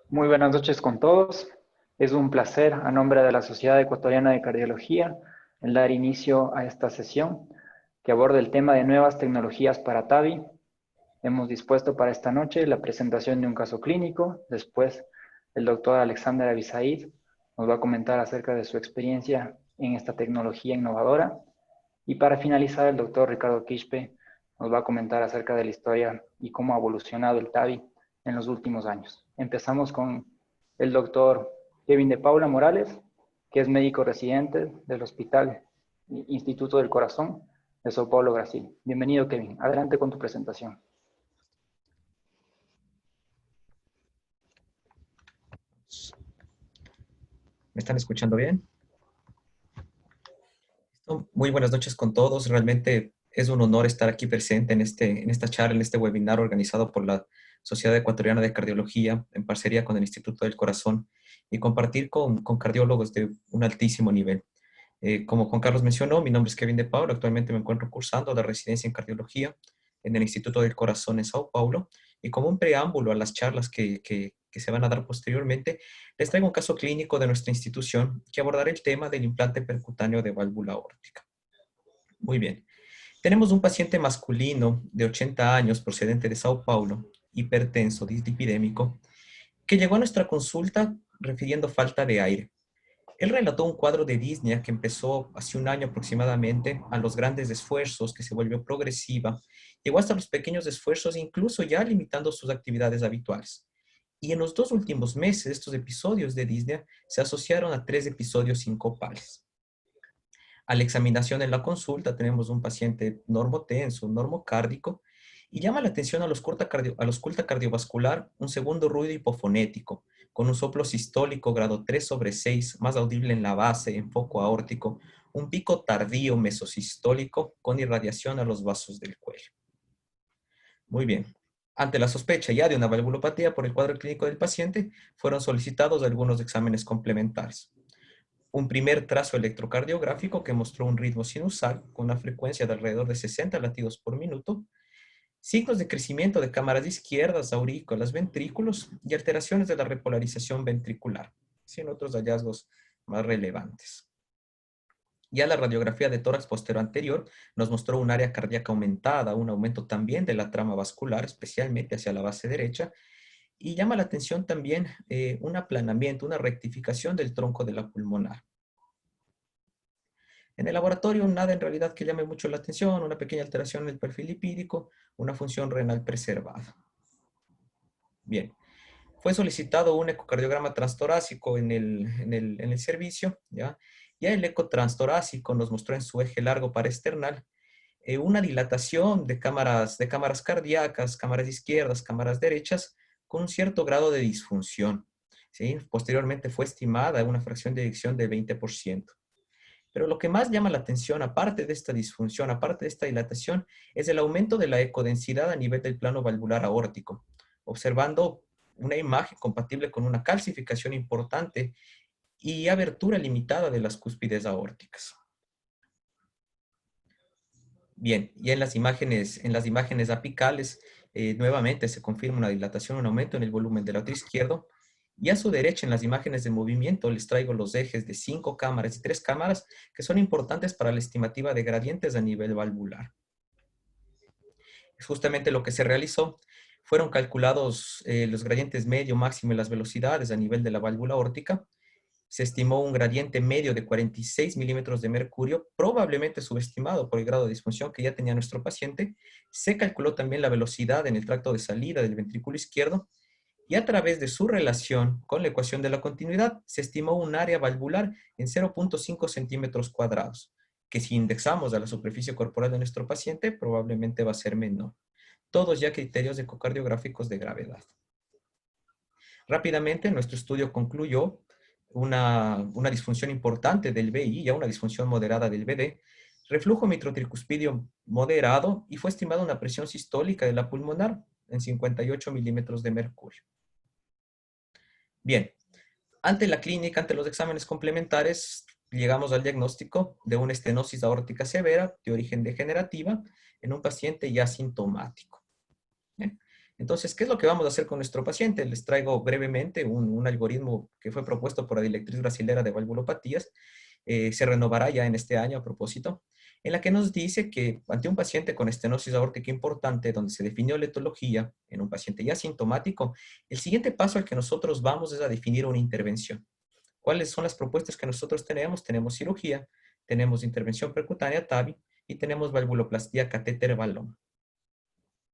Muy buenas noches con todos. Es un placer, a nombre de la Sociedad Ecuatoriana de Cardiología, el dar inicio a esta sesión que aborda el tema de nuevas tecnologías para TAVI. Hemos dispuesto para esta noche la presentación de un caso clínico. Después, el doctor Alexander Abisaid nos va a comentar acerca de su experiencia en esta tecnología innovadora. Y para finalizar, el doctor Ricardo Quispe nos va a comentar acerca de la historia y cómo ha evolucionado el TAVI en los últimos años. Empezamos con el doctor Kevin de Paula Morales, que es médico residente del Hospital Instituto del Corazón de Sao Paulo, Brasil. Bienvenido, Kevin. Adelante con tu presentación. ¿Me están escuchando bien? Muy buenas noches con todos. Realmente es un honor estar aquí presente en esta charla, en este webinar organizado por la Sociedad Ecuatoriana de Cardiología en parcería con el Instituto del Corazón y compartir con cardiólogos de un altísimo nivel. Como Juan Carlos mencionó, mi nombre es Kevin de Paula. Actualmente me encuentro cursando la residencia en cardiología en el Instituto del Corazón en Sao Paulo. Y como un preámbulo a las charlas que se van a dar posteriormente, les traigo un caso clínico de nuestra institución que abordará el tema del implante percutáneo de válvula aórtica. Muy bien. Tenemos un paciente masculino de 80 años procedente de Sao Paulo, hipertenso, dislipidémico, que llegó a nuestra consulta refiriendo falta de aire. Él relató un cuadro de disnea que empezó hace un año aproximadamente a los grandes esfuerzos, que se volvió progresiva, llegó hasta los pequeños esfuerzos, incluso ya limitando sus actividades habituales. Y en los 2 últimos meses, estos episodios de disnea se asociaron a 3 episodios sincopales. A la examinación en la consulta tenemos un paciente normotenso, normocárdico, y llama la atención a la ausculta cardiovascular un segundo ruido hipofonético, con un soplo sistólico grado 3/6, más audible en la base, en foco aórtico, un pico tardío mesosistólico con irradiación a los vasos del cuello. Muy bien. Ante la sospecha ya de una valvulopatía por el cuadro clínico del paciente, fueron solicitados algunos exámenes complementarios. Un primer trazo electrocardiográfico que mostró un ritmo sinusal con una frecuencia de alrededor de 60 latidos por minuto, signos de crecimiento de cámaras izquierdas, aurículas, ventrículos y alteraciones de la repolarización ventricular, sin otros hallazgos más relevantes. Ya la radiografía de tórax posterior anterior nos mostró un área cardíaca aumentada, un aumento también de la trama vascular, especialmente hacia la base derecha, y llama la atención también un aplanamiento, una rectificación del tronco de la pulmonar. En el laboratorio nada en realidad que llame mucho la atención, una pequeña alteración en el perfil lipídico, una función renal preservada. Bien, fue solicitado un ecocardiograma transtorácico en el servicio, ¿ya? Ya el eco transtorácico nos mostró en su eje largo paraesternal una dilatación de cámaras cardíacas, cámaras izquierdas, cámaras derechas, con un cierto grado de disfunción, ¿sí? Posteriormente fue estimada una fracción de eyección de 20%. Pero lo que más llama la atención, aparte de esta disfunción, aparte de esta dilatación, es el aumento de la ecodensidad a nivel del plano valvular aórtico, observando una imagen compatible con una calcificación importante y abertura limitada de las cúspides aórticas. Bien, y en las imágenes apicales, nuevamente se confirma una dilatación, un aumento en el volumen del lado izquierdo. Y a su derecha, en las imágenes de movimiento, les traigo los ejes de 5 cámaras y 3 cámaras, que son importantes para la estimativa de gradientes a nivel valvular. Es justamente lo que se realizó. Fueron calculados los gradientes medio, máximo y las velocidades a nivel de la válvula aórtica. Se estimó un gradiente medio de 46 milímetros de mercurio, probablemente subestimado por el grado de disfunción que ya tenía nuestro paciente. Se calculó también la velocidad en el tracto de salida del ventrículo izquierdo y a través de su relación con la ecuación de la continuidad se estimó un área valvular en 0.5 centímetros cuadrados, que si indexamos a la superficie corporal de nuestro paciente probablemente va a ser menor. Todos ya criterios ecocardiográficos de gravedad. Rápidamente, nuestro estudio concluyó una disfunción importante del VI, ya una disfunción moderada del VD, reflujo mitrotricuspidio moderado y fue estimada una presión sistólica de la pulmonar en 58 milímetros de mercurio. Bien, ante la clínica, ante los exámenes complementares, llegamos al diagnóstico de una estenosis aórtica severa de origen degenerativa en un paciente ya sintomático. Bien. Entonces, ¿qué es lo que vamos a hacer con nuestro paciente? Les traigo brevemente un algoritmo que fue propuesto por la Directriz Brasilera de Valvulopatías. Se renovará ya en este año a propósito, en la que nos dice que ante un paciente con estenosis aórtica importante, donde se definió la etología en un paciente ya sintomático, el siguiente paso al que nosotros vamos es a definir una intervención. ¿Cuáles son las propuestas que nosotros tenemos? Tenemos cirugía, tenemos intervención percutánea TAVI y tenemos valvuloplastía catéter balón.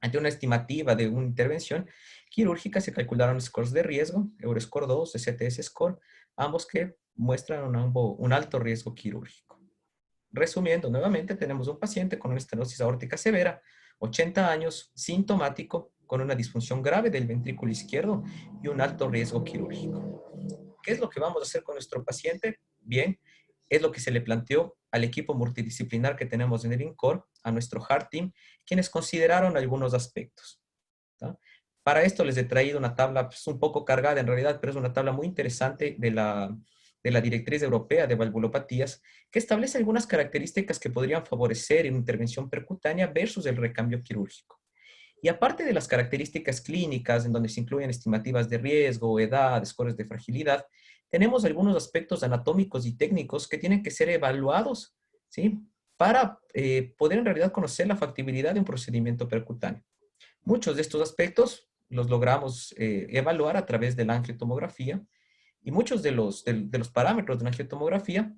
Ante una estimativa de una intervención quirúrgica se calcularon scores de riesgo, Euroscore 2, CTS Score, ambos que muestran un alto riesgo quirúrgico. Resumiendo, nuevamente tenemos un paciente con una estenosis aórtica severa, 80 años, sintomático, con una disfunción grave del ventrículo izquierdo y un alto riesgo quirúrgico. ¿Qué es lo que vamos a hacer con nuestro paciente? Bien, es lo que se le planteó al equipo multidisciplinar que tenemos en el INCOR, a nuestro Heart Team, quienes consideraron algunos aspectos. ¿tá? Para esto les he traído una tabla pues, un poco cargada en realidad, pero es una tabla muy interesante de la Directriz Europea de Valvulopatías, que establece algunas características que podrían favorecer en intervención percutánea versus el recambio quirúrgico. Y aparte de las características clínicas, en donde se incluyen estimativas de riesgo, edad, scores de fragilidad, tenemos algunos aspectos anatómicos y técnicos que tienen que ser evaluados, ¿sí? Para poder en realidad conocer la factibilidad de un procedimiento percutáneo. Muchos de estos aspectos los logramos evaluar a través de la angiotomografía y muchos de los parámetros de la angiotomografía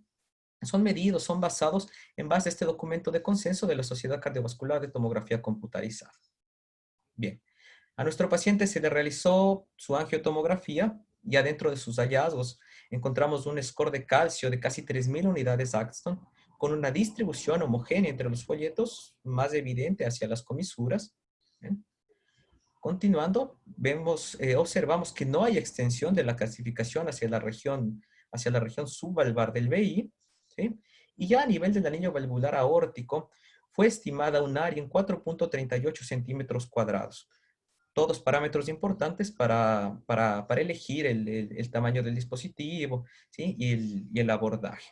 son medidos, son basados en base a este documento de consenso de la Sociedad Cardiovascular de Tomografía Computarizada. Bien, a nuestro paciente se le realizó su angiotomografía y adentro de sus hallazgos encontramos un score de calcio de casi 3.000 unidades Axton con una distribución homogénea entre los folletos, más evidente hacia las comisuras. ¿Bien? Continuando, observamos que no hay extensión de la calcificación hacia la región subvalvar del VI, ¿sí? Y ya a nivel del anillo valvular aórtico, fue estimada un área en 4.38 centímetros cuadrados. Todos parámetros importantes para elegir el tamaño del dispositivo, ¿sí? y el abordaje.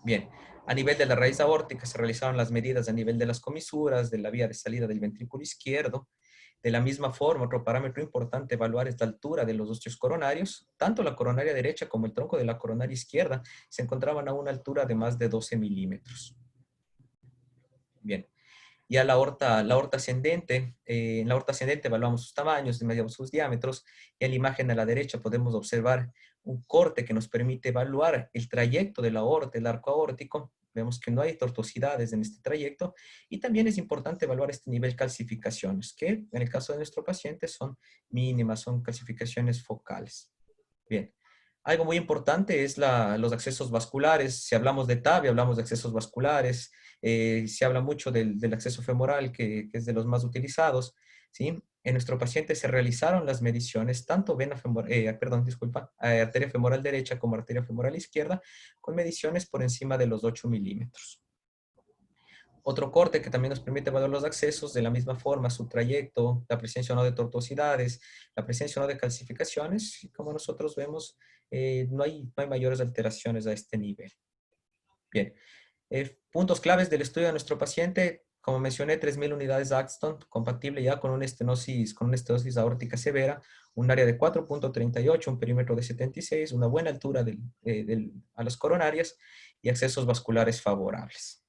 Bien, a nivel de la raíz aórtica se realizaron las medidas a nivel de las comisuras, de la vía de salida del ventrículo izquierdo. De la misma forma, otro parámetro importante a evaluar es la altura de los óseos coronarios. Tanto la coronaria derecha como el tronco de la coronaria izquierda se encontraban a una altura de más de 12 milímetros. Bien. Y a la aorta ascendente, en la aorta ascendente evaluamos sus tamaños, medimos sus diámetros, y en la imagen a la derecha podemos observar un corte que nos permite evaluar el trayecto de la aorta, el arco aórtico. Vemos que no hay tortuosidades en este trayecto, y también es importante evaluar este nivel de calcificaciones, que en el caso de nuestro paciente son mínimas, son calcificaciones focales. Bien. Algo muy importante es los accesos vasculares. Si hablamos de TAVI, hablamos de accesos vasculares. Se habla mucho del acceso femoral, que es de los más utilizados. ¿sí? En nuestro paciente se realizaron las mediciones, tanto arteria femoral derecha como arteria femoral izquierda, con mediciones por encima de los 8 milímetros. Otro corte que también nos permite evaluar los accesos de la misma forma, su trayecto, la presencia o no de tortuosidades, la presencia o no de calcificaciones, y como nosotros vemos, no hay mayores alteraciones a este nivel. Bien, puntos claves del estudio de nuestro paciente, como mencioné, 3.000 unidades Axton, compatible ya con una estenosis aórtica severa, un área de 4.38, un perímetro de 76, una buena altura a las coronarias y accesos vasculares favorables.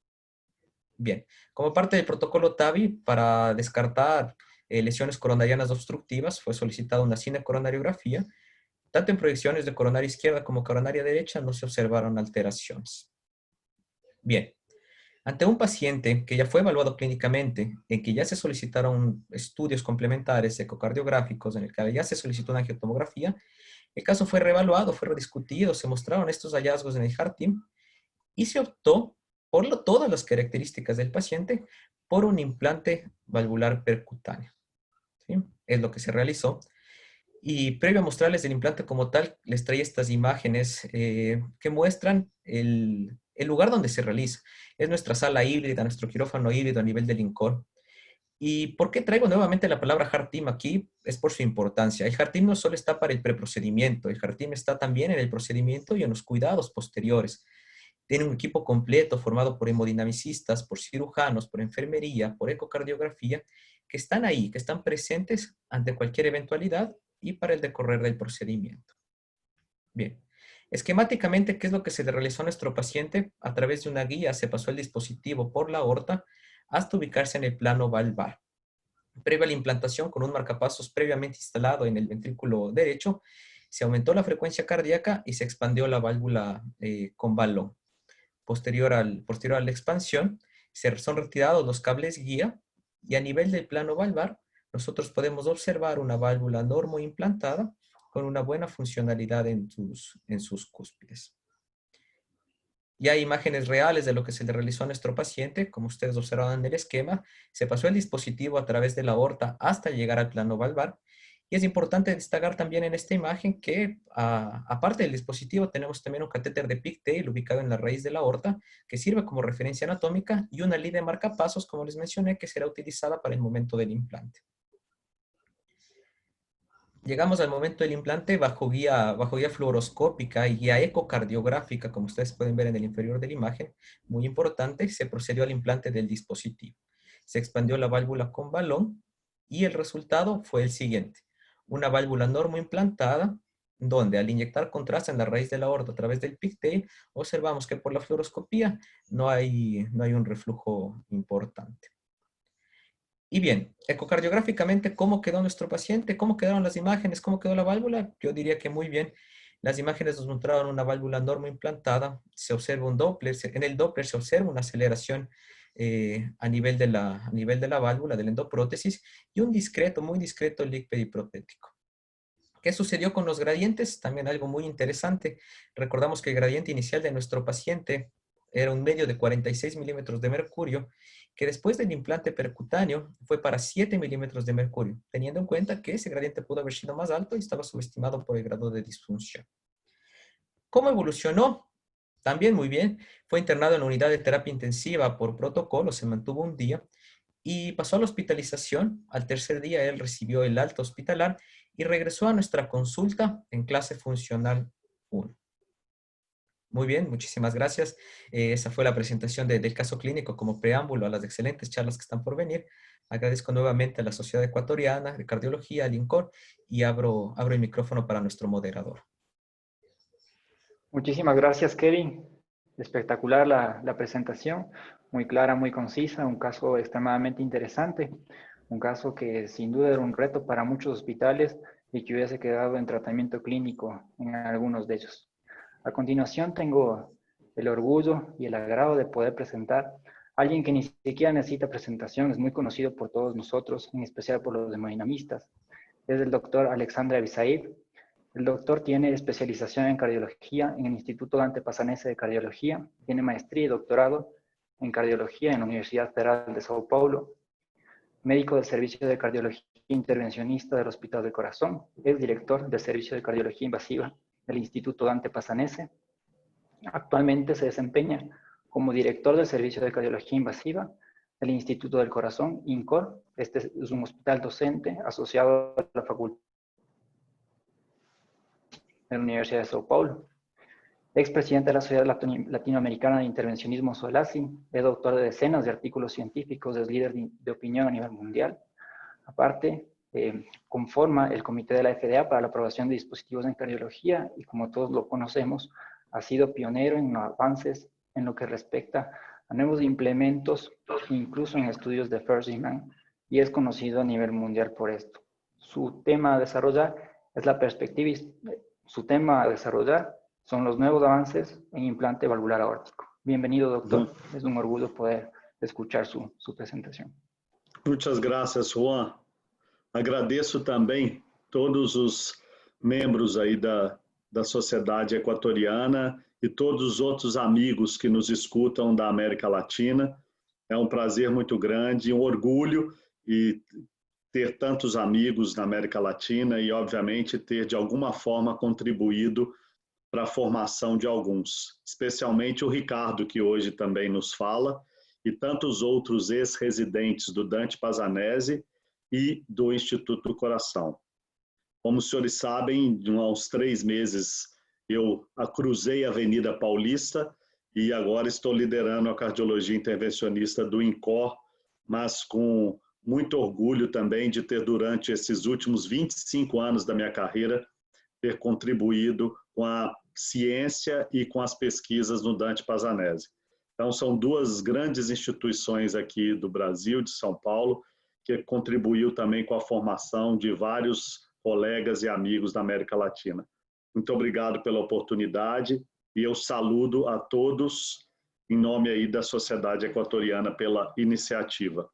Bien, como parte del protocolo TAVI, para descartar lesiones coronarianas obstructivas, fue solicitada una cinecoronariografía. Tanto en proyecciones de coronaria izquierda como coronaria derecha no se observaron alteraciones. Bien, ante un paciente que ya fue evaluado clínicamente, en que ya se solicitaron estudios complementares ecocardiográficos, en el que ya se solicitó una angiotomografía, el caso fue reevaluado, fue rediscutido, se mostraron estos hallazgos en el Heart Team y se optó por todas las características del paciente por un implante valvular percutáneo. ¿sí? Es lo que se realizó. Y previo a mostrarles el implante como tal, les traía estas imágenes que muestran el lugar donde se realiza. Es nuestra sala híbrida, nuestro quirófano híbrido a nivel del INCOR. ¿Y por qué traigo nuevamente la palabra Heart Team aquí? Es por su importancia. El Heart Team no solo está para el preprocedimiento, el Heart Team está también en el procedimiento y en los cuidados posteriores. Tiene un equipo completo formado por hemodinamicistas, por cirujanos, por enfermería, por ecocardiografía, que están ahí, que están presentes ante cualquier eventualidad y para el decorrer del procedimiento. Bien, esquemáticamente, ¿qué es lo que se le realizó a nuestro paciente? A través de una guía se pasó el dispositivo por la aorta hasta ubicarse en el plano valvar. Previo a la implantación, con un marcapasos previamente instalado en el ventrículo derecho, se aumentó la frecuencia cardíaca y se expandió la válvula con balón. Posterior a la expansión, son retirados los cables guía y a nivel del plano valvar, nosotros podemos observar una válvula normo implantada con una buena funcionalidad en sus cúspides. Ya hay imágenes reales de lo que se le realizó a nuestro paciente. Como ustedes observan en el esquema, se pasó el dispositivo a través de la aorta hasta llegar al plano valvar. Y es importante destacar también en esta imagen que, aparte del dispositivo, tenemos también un catéter de pigtail ubicado en la raíz de la aorta, que sirve como referencia anatómica, y una línea de marcapasos, como les mencioné, que será utilizada para el momento del implante. Llegamos al momento del implante bajo guía fluoroscópica y guía ecocardiográfica, como ustedes pueden ver en el inferior de la imagen, muy importante. Se procedió al implante del dispositivo. Se expandió la válvula con balón y el resultado fue el siguiente. Una válvula normo implantada, donde al inyectar contraste en la raíz de la aorta a través del pigtail, observamos que por la fluoroscopía no hay un reflujo importante. Y bien, ecocardiográficamente, ¿cómo quedó nuestro paciente? ¿Cómo quedaron las imágenes? ¿Cómo quedó la válvula? Yo diría que muy bien. Las imágenes nos mostraron una válvula normo implantada. Se observa un Doppler. En el Doppler se observa una aceleración a nivel de la válvula, de la endoprótesis, y un discreto, muy discreto leak periprotético. ¿Qué sucedió con los gradientes? También algo muy interesante. Recordamos que el gradiente inicial de nuestro paciente era un medio de 46 milímetros de mercurio, que después del implante percutáneo fue para 7 milímetros de mercurio, teniendo en cuenta que ese gradiente pudo haber sido más alto y estaba subestimado por el grado de disfunción. ¿Cómo evolucionó? También muy bien. Fue internado en la unidad de terapia intensiva por protocolo, se mantuvo un día y pasó a la hospitalización. Al tercer día él recibió el alta hospitalar y regresó a nuestra consulta en clase funcional 1. Muy bien, muchísimas gracias. Esa fue la presentación del caso clínico como preámbulo a las excelentes charlas que están por venir. Agradezco nuevamente a la Sociedad Ecuatoriana de Cardiología, al INCOR, y abro el micrófono para nuestro moderador. Muchísimas gracias, Kevin. Espectacular la presentación, muy clara, muy concisa, un caso extremadamente interesante, un caso que sin duda era un reto para muchos hospitales y que hubiese quedado en tratamiento clínico en algunos de ellos. A continuación tengo el orgullo y el agrado de poder presentar a alguien que ni siquiera necesita presentación, es muy conocido por todos nosotros, en especial por los hemodinamistas. Es el doctor Alexandre Abisaid. El doctor tiene especialización en cardiología en el Instituto Dante Passanese de Cardiología, tiene maestría y doctorado en cardiología en la Universidad Federal de Sao Paulo, médico del Servicio de Cardiología Intervencionista del Hospital del Corazón, es director del Servicio de Cardiología Invasiva del Instituto Dante Passanese. Actualmente se desempeña como director del Servicio de Cardiología Invasiva del Instituto del Corazón, INCOR. Este es un hospital docente asociado a la Facultad de la Universidad de Sao Paulo. Expresidente de la Sociedad Latinoamericana de Intervencionismo SOLACI, es autor de decenas de artículos científicos, es líder de opinión a nivel mundial. Aparte, conforma el comité de la FDA para la aprobación de dispositivos en cardiología y, como todos lo conocemos, ha sido pionero en avances en lo que respecta a nuevos implementos, incluso en estudios de First in Man, y es conocido a nivel mundial por esto. Su tema a desarrollar es la perspectiva, su tema a desarrollar son los nuevos avances en implante valvular aórtico. Bienvenido, doctor. Es un orgullo poder escuchar su presentación. Muchas gracias, Juan. Agradeço também todos os membros aí da Sociedade Equatoriana e todos os outros amigos que nos escutam da América Latina. É um prazer muito grande, um orgulho e ter tantos amigos na América Latina e, obviamente, ter de alguma forma contribuído para a formação de alguns, especialmente o Ricardo, que hoje também nos fala, e tantos outros ex-residentes do Dante Passanese e do Instituto do Coração. Como os senhores sabem, há uns 3 meses eu cruzei a Avenida Paulista e agora estou liderando a cardiologia intervencionista do INCOR, mas com muito orgulho também de ter, durante esses últimos 25 anos da minha carreira, ter contribuído com a ciência e com as pesquisas no Dante Pazzanese. Então, são duas grandes instituições aqui do Brasil, de São Paulo, que contribuiu também com a formação de vários colegas e amigos da América Latina. Muito obrigado pela oportunidade e eu saludo a todos em nome aí da Sociedade Equatoriana pela iniciativa.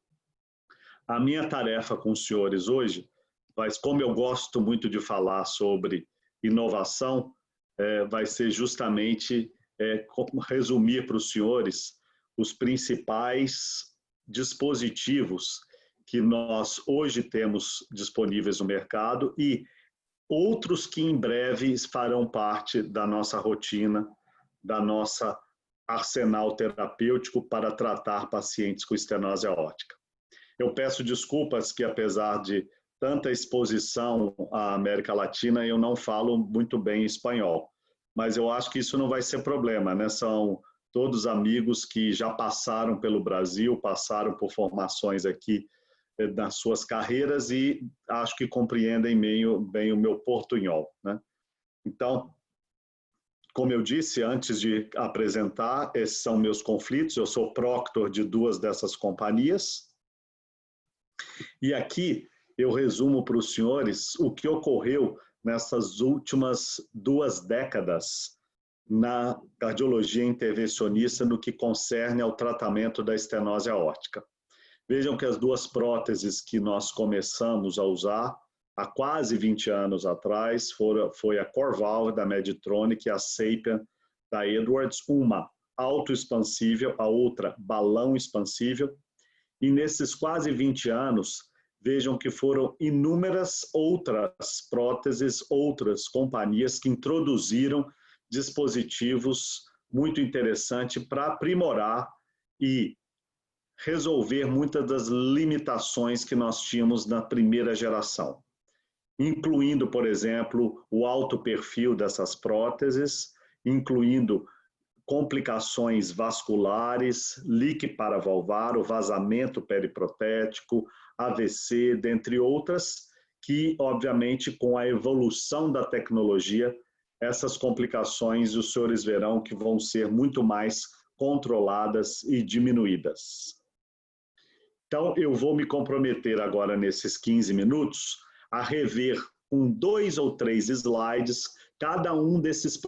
A minha tarefa com os senhores hoje, mas como eu gosto muito de falar sobre inovação, vai ser justamente resumir para os senhores os principais dispositivos que nós hoje temos disponíveis no mercado e outros que em breve farão parte da nossa rotina, da nossa arsenal terapêutico para tratar pacientes com estenose aórtica. Eu peço desculpas que, apesar de tanta exposição à América Latina, eu não falo muito bem espanhol, mas eu acho que isso não vai ser problema, né? São todos amigos que já passaram pelo Brasil, passaram por formações aqui nas suas carreiras e acho que compreendem bem o meu portunhol, né? Então, como eu disse antes de apresentar, esses são meus conflitos, eu sou proctor de duas dessas companhias e aqui eu resumo para os senhores o que ocorreu nessas últimas 2 décadas na cardiologia intervencionista no que concerne ao tratamento da estenose aórtica. Vejam que as 2 próteses que nós começamos a usar há quase 20 anos atrás foi a Corvalve da Medtronic e a Sapien da Edwards, uma autoexpansível, a outra balão expansível. E nesses quase 20 anos, vejam que foram inúmeras outras próteses, outras companhias que introduziram dispositivos muito interessantes para aprimorar e resolver muitas das limitações que nós tínhamos na primeira geração, incluindo, por exemplo, o alto perfil dessas próteses, incluindo complicações vasculares, leak paravalvar, o vazamento periprotético, AVC, dentre outras, que, obviamente, com a evolução da tecnologia, essas complicações, os senhores verão que vão ser muito mais controladas e diminuídas. Então, eu vou me comprometer agora, nesses 15 minutos, a rever 2 ou 3 slides, cada um desses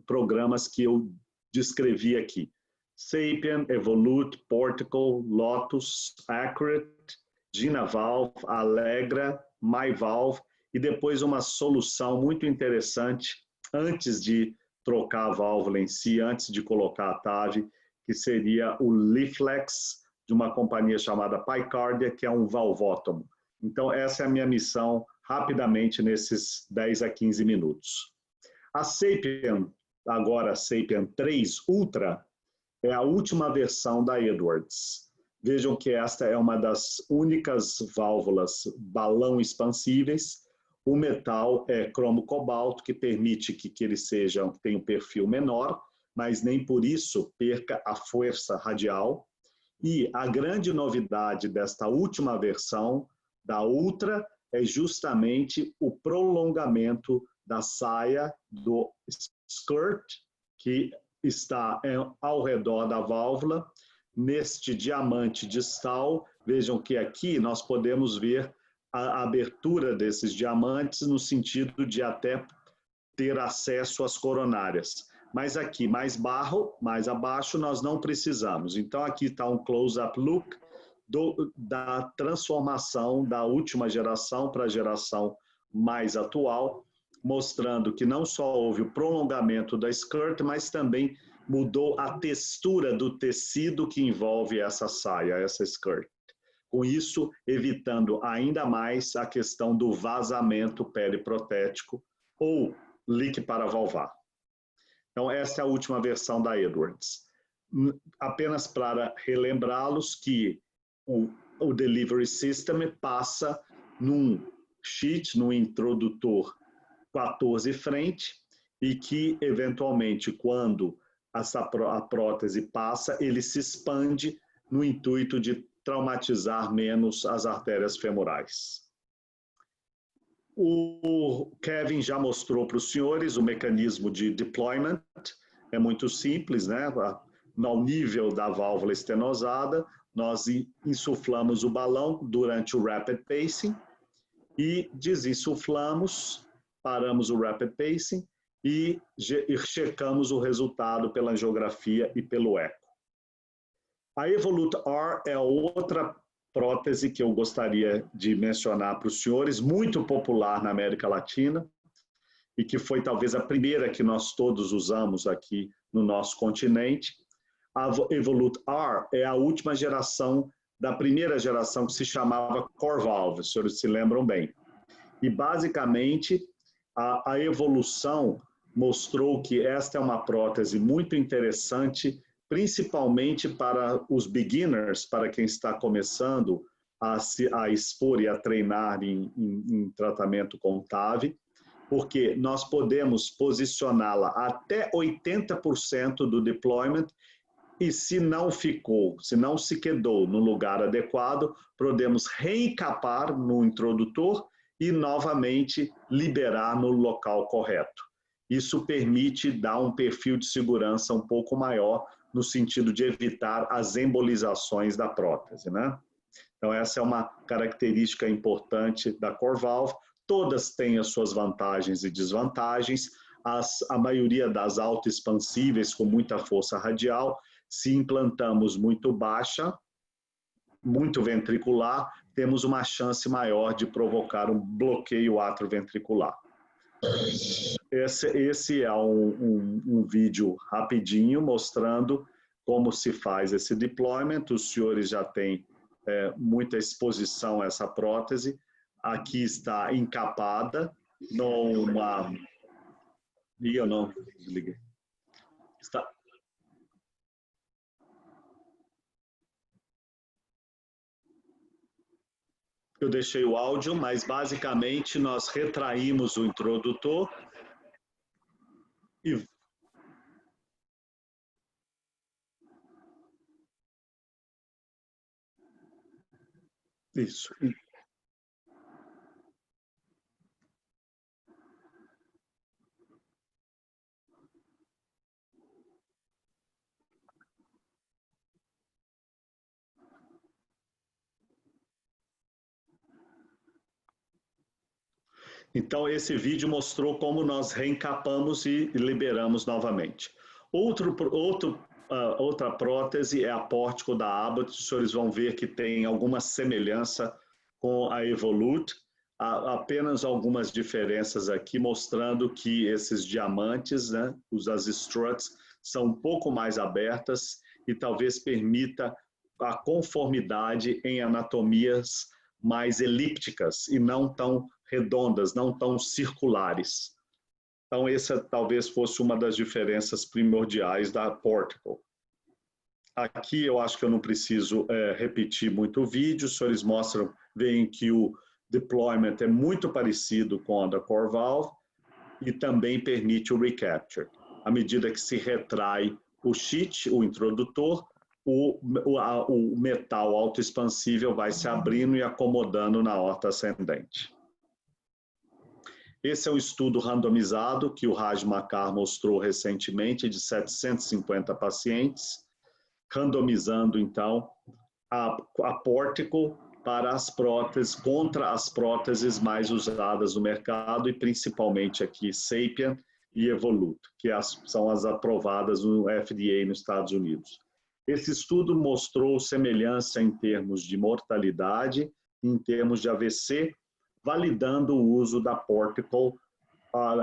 programas que eu descrevi aqui. Sapien, Evolute, Portico, Lotus, Accurate, GinaValve, Allegra, MyValve, e depois uma solução muito interessante, antes de trocar a válvula em si, antes de colocar a TAV, que seria o Leaflex, de uma companhia chamada Picardia, que é um valvótomo. Então, essa é a minha missão, rapidamente, nesses 10 a 15 minutos. A Sapien, agora a Sapien 3 Ultra, é a última versão da Edwards. Vejam que esta é uma das únicas válvulas balão expansíveis. O metal é cromo cobalto, que permite que eles tenham um perfil menor, mas nem por isso perca a força radial. E a grande novidade desta última versão da Ultra é justamente o prolongamento da saia do skirt, que está ao redor da válvula, neste diamante distal. Vejam que aqui nós podemos ver a abertura desses diamantes no sentido de até ter acesso às coronárias. Mas aqui, mais abaixo, nós não precisamos. Então, aqui está um close-up look da transformação da última geração para a geração mais atual, mostrando que não só houve o prolongamento da skirt, mas também mudou a textura do tecido que envolve essa saia, essa skirt. Com isso, evitando ainda mais a questão do vazamento periprotético ou leak paravalvar. Então, essa é a última versão da Edwards. Apenas para relembrá-los que o Delivery System passa num sheet, num introdutor 14 frente, e que, eventualmente, quando a prótese passa, ele se expande no intuito de traumatizar menos as artérias femorais. O Kevin já mostrou para os senhores o mecanismo de deployment, é muito simples, né? No nível da válvula estenosada, nós insuflamos o balão durante o rapid pacing e desinsuflamos, paramos o rapid pacing e checamos o resultado pela angiografia e pelo eco. A Evolut R é outra prótese que eu gostaria de mencionar para os senhores, muito popular na América Latina, e que foi talvez a primeira que nós todos usamos aqui no nosso continente. A Evolut R é a última geração da primeira geração que se chamava CoreValve, os senhores se lembram bem. E basicamente a evolução mostrou que esta é uma prótese muito interessante, principalmente para os beginners, para quem está começando a expor e a treinar em tratamento com TAV, porque nós podemos posicioná-la até 80% do deployment e se não ficou, se não se quedou no lugar adequado, podemos reencapar no introdutor e novamente liberar no local correto. Isso permite dar um perfil de segurança um pouco maior no sentido de evitar as embolizações da prótese, né? Então essa é uma característica importante da CoreValve. Todas têm as suas vantagens e desvantagens. A maioria das autoexpansíveis com muita força radial, se implantamos muito baixa, muito ventricular, temos uma chance maior de provocar um bloqueio atrioventricular. Esse é um vídeo rapidinho mostrando como se faz esse deployment. Os senhores já têm muita exposição a essa prótese. Aqui está encapada numa... E eu não desliguei. Está... Eu deixei o áudio, mas basicamente nós retraímos o introdutor e isso. Então, esse vídeo mostrou como nós reencapamos e liberamos novamente. Outra prótese é a Portico da Abbott. Os senhores vão ver que tem alguma semelhança com a Evolut. Há apenas algumas diferenças aqui, mostrando que esses diamantes, né, as struts, são um pouco mais abertas e talvez permita a conformidade em anatomias mais elípticas e não tão redondas, não tão circulares. Então, essa talvez fosse uma das diferenças primordiais da Portico. Aqui eu acho que eu não preciso repetir muito o vídeo, os senhores veem que o deployment é muito parecido com a da CoreValve e também permite o recapture. À medida que se retrai o sheath, o introdutor, o metal autoexpansível vai se abrindo e acomodando na aorta ascendente. Esse é um estudo randomizado que o Raj Makkar mostrou recentemente de 750 pacientes, randomizando então a Portico para as próteses, contra as próteses mais usadas no mercado e principalmente aqui Sapien e Evolut, que são as aprovadas no FDA nos Estados Unidos. Esse estudo mostrou semelhança em termos de mortalidade, em termos de AVC, validando o uso da Portico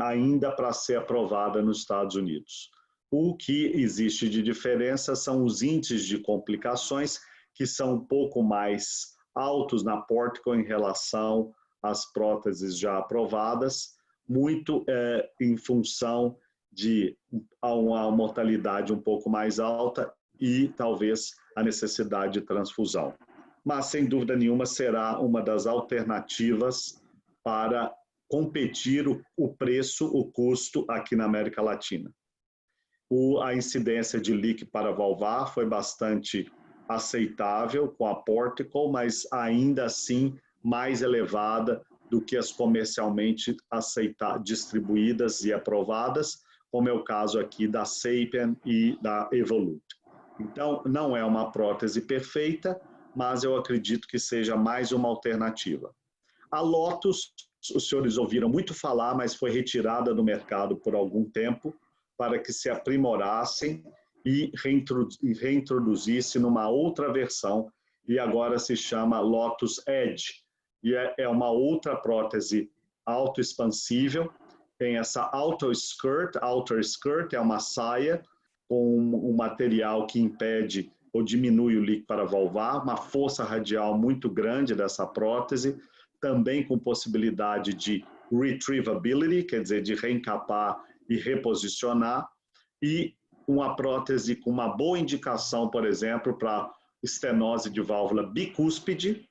ainda para ser aprovada nos Estados Unidos. O que existe de diferença são os índices de complicações, que são um pouco mais altos na Portico em relação às próteses já aprovadas, muito em função de uma mortalidade um pouco mais alta e talvez a necessidade de transfusão. Mas, sem dúvida nenhuma, será uma das alternativas para competir o preço, o custo aqui na América Latina. A incidência de leak para valvar foi bastante aceitável com a Portical, mas ainda assim mais elevada do que as comercialmente distribuídas e aprovadas, como é o caso aqui da Sapien e da Evolut. Então, não é uma prótese perfeita, mas eu acredito que seja mais uma alternativa. A Lotus, os senhores ouviram muito falar, mas foi retirada do mercado por algum tempo para que se aprimorassem e reintroduzisse numa outra versão, e agora se chama Lotus Edge. E é uma outra prótese autoexpansível, tem essa outer skirt é uma saia com um material que impede ou diminui o líquido paravalvar, uma força radial muito grande dessa prótese, também com possibilidade de retrievability, quer dizer, de reencapar e reposicionar, e uma prótese com uma boa indicação, por exemplo, para estenose de válvula bicúspide,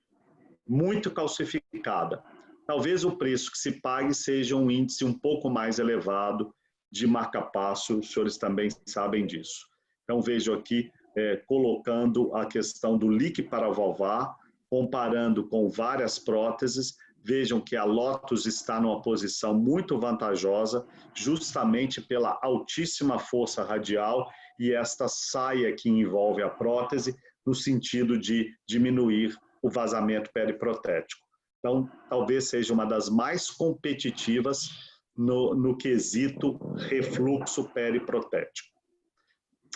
muito calcificada. Talvez o preço que se pague seja um índice um pouco mais elevado de marca-passo, os senhores também sabem disso. Então, vejo aqui, colocando a questão do líquido paravalvar, comparando com várias próteses, vejam que a Lotus está numa posição muito vantajosa, justamente pela altíssima força radial e esta saia que envolve a prótese, no sentido de diminuir o vazamento periprotético. Então, talvez seja uma das mais competitivas no quesito refluxo periprotético.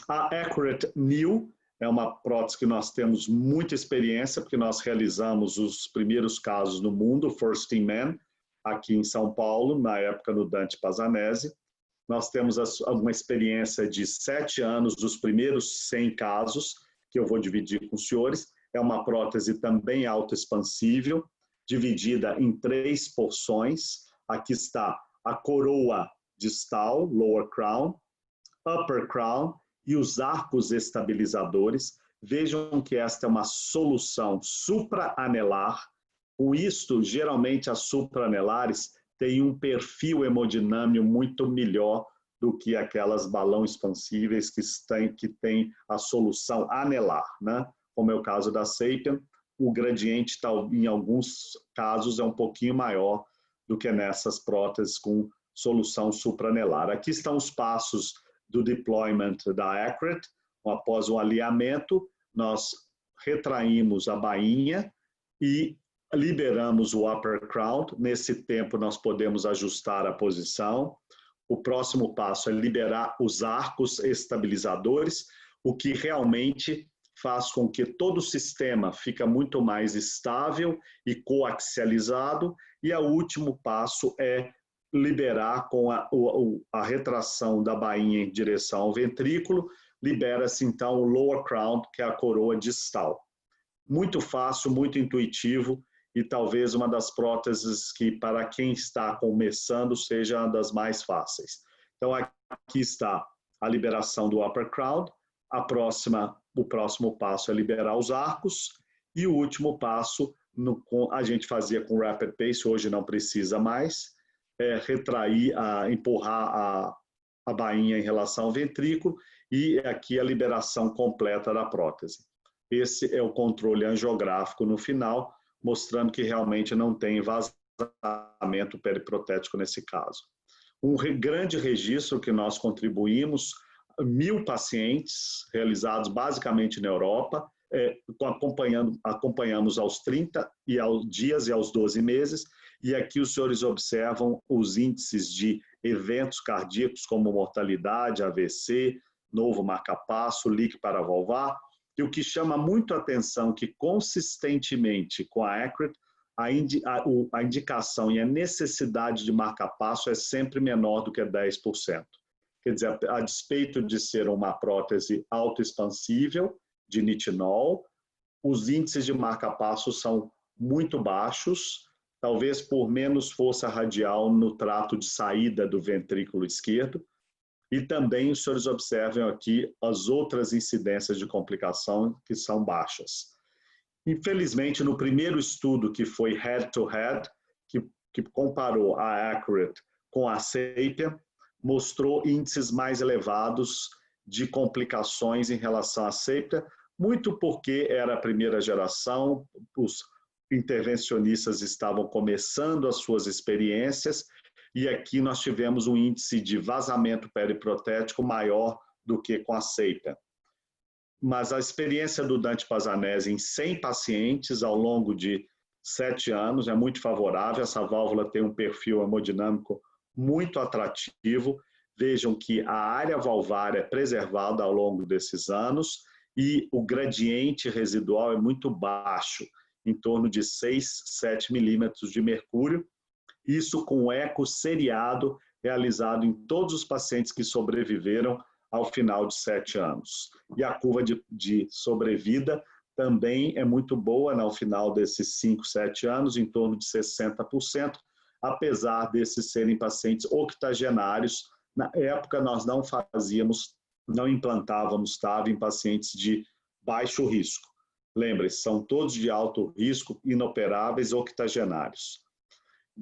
A Accurate New é uma prótese que nós temos muita experiência, porque nós realizamos os primeiros casos no mundo, First in Man, aqui em São Paulo, na época no Dante Pazanese. Nós temos uma experiência de 7 anos dos primeiros 100 casos, que eu vou dividir com os senhores. É uma prótese também autoexpansível, dividida em 3 porções. Aqui está a coroa distal, lower crown, upper crown, e os arcos estabilizadores. Vejam que esta é uma solução supraanelar. Com isto, geralmente as supraanelares têm um perfil hemodinâmico muito melhor do que aquelas balão expansíveis que têm a solução anelar, né? Como é o caso da Sapien, o gradiente, em alguns casos, é um pouquinho maior do que nessas próteses com solução supraanelar. Aqui estão os passos do deployment da Accurate. Após o alinhamento, nós retraímos a bainha e liberamos o upper crown. Nesse tempo, nós podemos ajustar a posição. O próximo passo é liberar os arcos estabilizadores, o que realmente faz com que todo o sistema fique muito mais estável e coaxializado. E o último passo é liberar com a retração da bainha em direção ao ventrículo, libera-se então o lower crown, que é a coroa distal. Muito fácil, muito intuitivo e talvez uma das próteses que para quem está começando seja uma das mais fáceis. Então aqui está a liberação do upper crown, o próximo passo é liberar os arcos e o último passo a gente fazia com rapid pace, hoje não precisa mais, retrair, empurrar a bainha em relação ao ventrículo e aqui a liberação completa da prótese. Esse é o controle angiográfico no final, mostrando que realmente não tem vazamento periprotético nesse caso. Um grande registro que nós contribuímos, 1.000 pacientes realizados basicamente na Europa, acompanhamos aos 30 dias e aos 12 meses, e aqui os senhores observam os índices de eventos cardíacos como mortalidade, AVC, novo marca-passo, líquido paravalvar, e o que chama muito a atenção que consistentemente com a Accurate, a indicação e a necessidade de marca-passo é sempre menor do que 10%. Quer dizer, a despeito de ser uma prótese autoexpansível, de nitinol, os índices de marca-passo são muito baixos, talvez por menos força radial no trato de saída do ventrículo esquerdo, e também os senhores observam aqui as outras incidências de complicação que são baixas. Infelizmente, no primeiro estudo que foi head-to-head, que comparou a Accurate com a Sapien, mostrou índices mais elevados de complicações em relação à Sapien, muito porque era a primeira geração, os intervencionistas estavam começando as suas experiências, e aqui nós tivemos um índice de vazamento periprotético maior do que com a SAPIEN. Mas a experiência do Dante Pazanese em 100 pacientes ao longo de 7 anos é muito favorável. Essa válvula tem um perfil hemodinâmico muito atrativo. Vejam que a área valvar é preservada ao longo desses anos e o gradiente residual é muito baixo, em torno de 6, 7 milímetros de mercúrio. Isso com eco seriado realizado em todos os pacientes que sobreviveram ao final de 7 anos. E a curva de sobrevida também é muito boa no final desses 5, 7 anos, em torno de 60%, apesar desses serem pacientes octogenários. Na época, nós não implantávamos TAV em pacientes de baixo risco. Lembre-se, são todos de alto risco, inoperáveis, octogenários.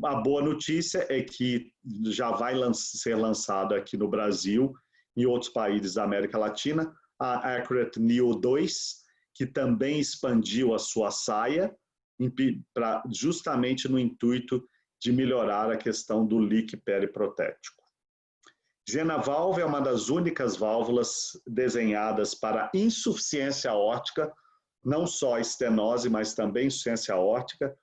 A boa notícia é que já vai ser lançado aqui no Brasil e outros países da América Latina a Accurate Neo 2, que também expandiu a sua saia, justamente no intuito de melhorar a questão do leak periprotético. Genavalve é uma das únicas válvulas desenhadas para insuficiência aórtica, não só estenose, mas também insuficiência aórtica.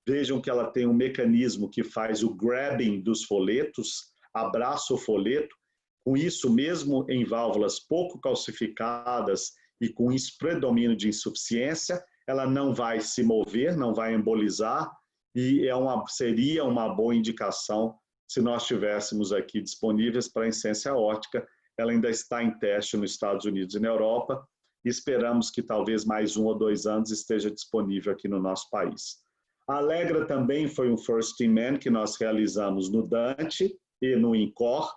Vejam que ela tem um mecanismo que faz o grabbing dos folhetos, abraça o folheto. Com isso, mesmo em válvulas pouco calcificadas e com predomínio de insuficiência, ela não vai se mover, não vai embolizar, e seria uma boa indicação se nós tivéssemos aqui disponíveis para insuficiência aórtica. Ela ainda está em teste nos Estados Unidos e na Europa, e esperamos que talvez mais 1 ou 2 anos esteja disponível aqui no nosso país. A Allegra também foi um First in Man que nós realizamos no Dante e no INCOR.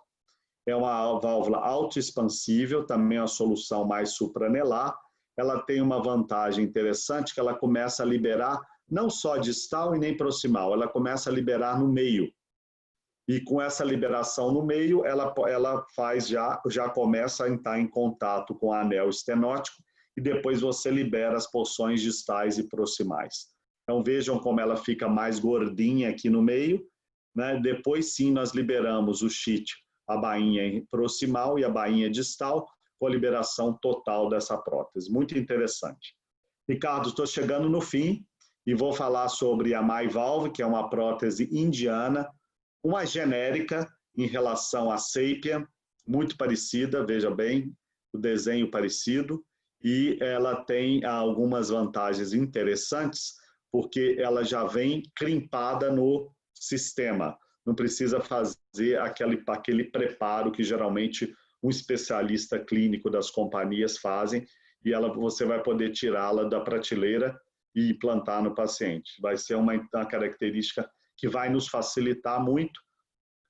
É uma válvula autoexpansível, também é uma solução mais supranelar. Ela tem uma vantagem interessante, que ela começa a liberar não só distal e nem proximal, ela começa a liberar no meio. E com essa liberação no meio, ela já começa a entrar em contato com o anel estenótico e depois você libera as porções distais e proximais. Então vejam como ela fica mais gordinha aqui no meio, né? Depois sim nós liberamos o sheath, a bainha proximal e a bainha distal, com a liberação total dessa prótese. Muito interessante. Ricardo, estou chegando no fim e vou falar sobre a MyValve, que é uma prótese indiana, uma genérica em relação à SAPIEN, muito parecida, veja bem, o desenho parecido, e ela tem algumas vantagens interessantes, porque ela já vem crimpada no sistema. Não precisa fazer aquele preparo que geralmente um especialista clínico das companhias fazem, e você vai poder tirá-la da prateleira e implantar no paciente. Vai ser uma característica que vai nos facilitar muito.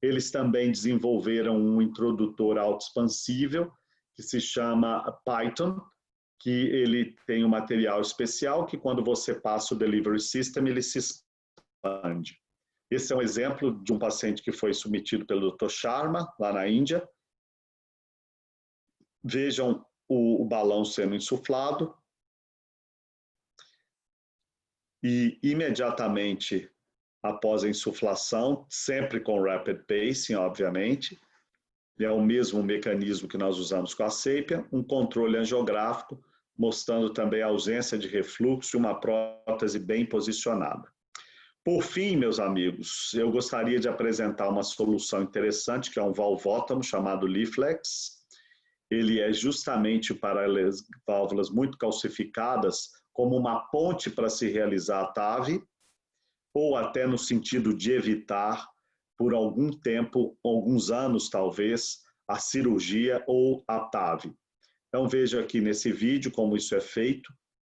Eles também desenvolveram um introdutor autoexpansível, que se chama Python, que ele tem um material especial que quando você passa o delivery system, ele se expande. Esse é um exemplo de um paciente que foi submetido pelo Dr. Sharma, lá na Índia. Vejam o balão sendo insuflado. E imediatamente após a insuflação, sempre com rapid pacing, obviamente, é o mesmo mecanismo que nós usamos com a SAPIEN, um controle angiográfico, mostrando também a ausência de refluxo e uma prótese bem posicionada. Por fim, meus amigos, eu gostaria de apresentar uma solução interessante, que é um valvótomo chamado Leaflex. Ele é justamente para válvulas muito calcificadas, como uma ponte para se realizar a TAV, ou até no sentido de evitar, por algum tempo, alguns anos talvez, a cirurgia ou a TAV. Então veja aqui nesse vídeo como isso é feito,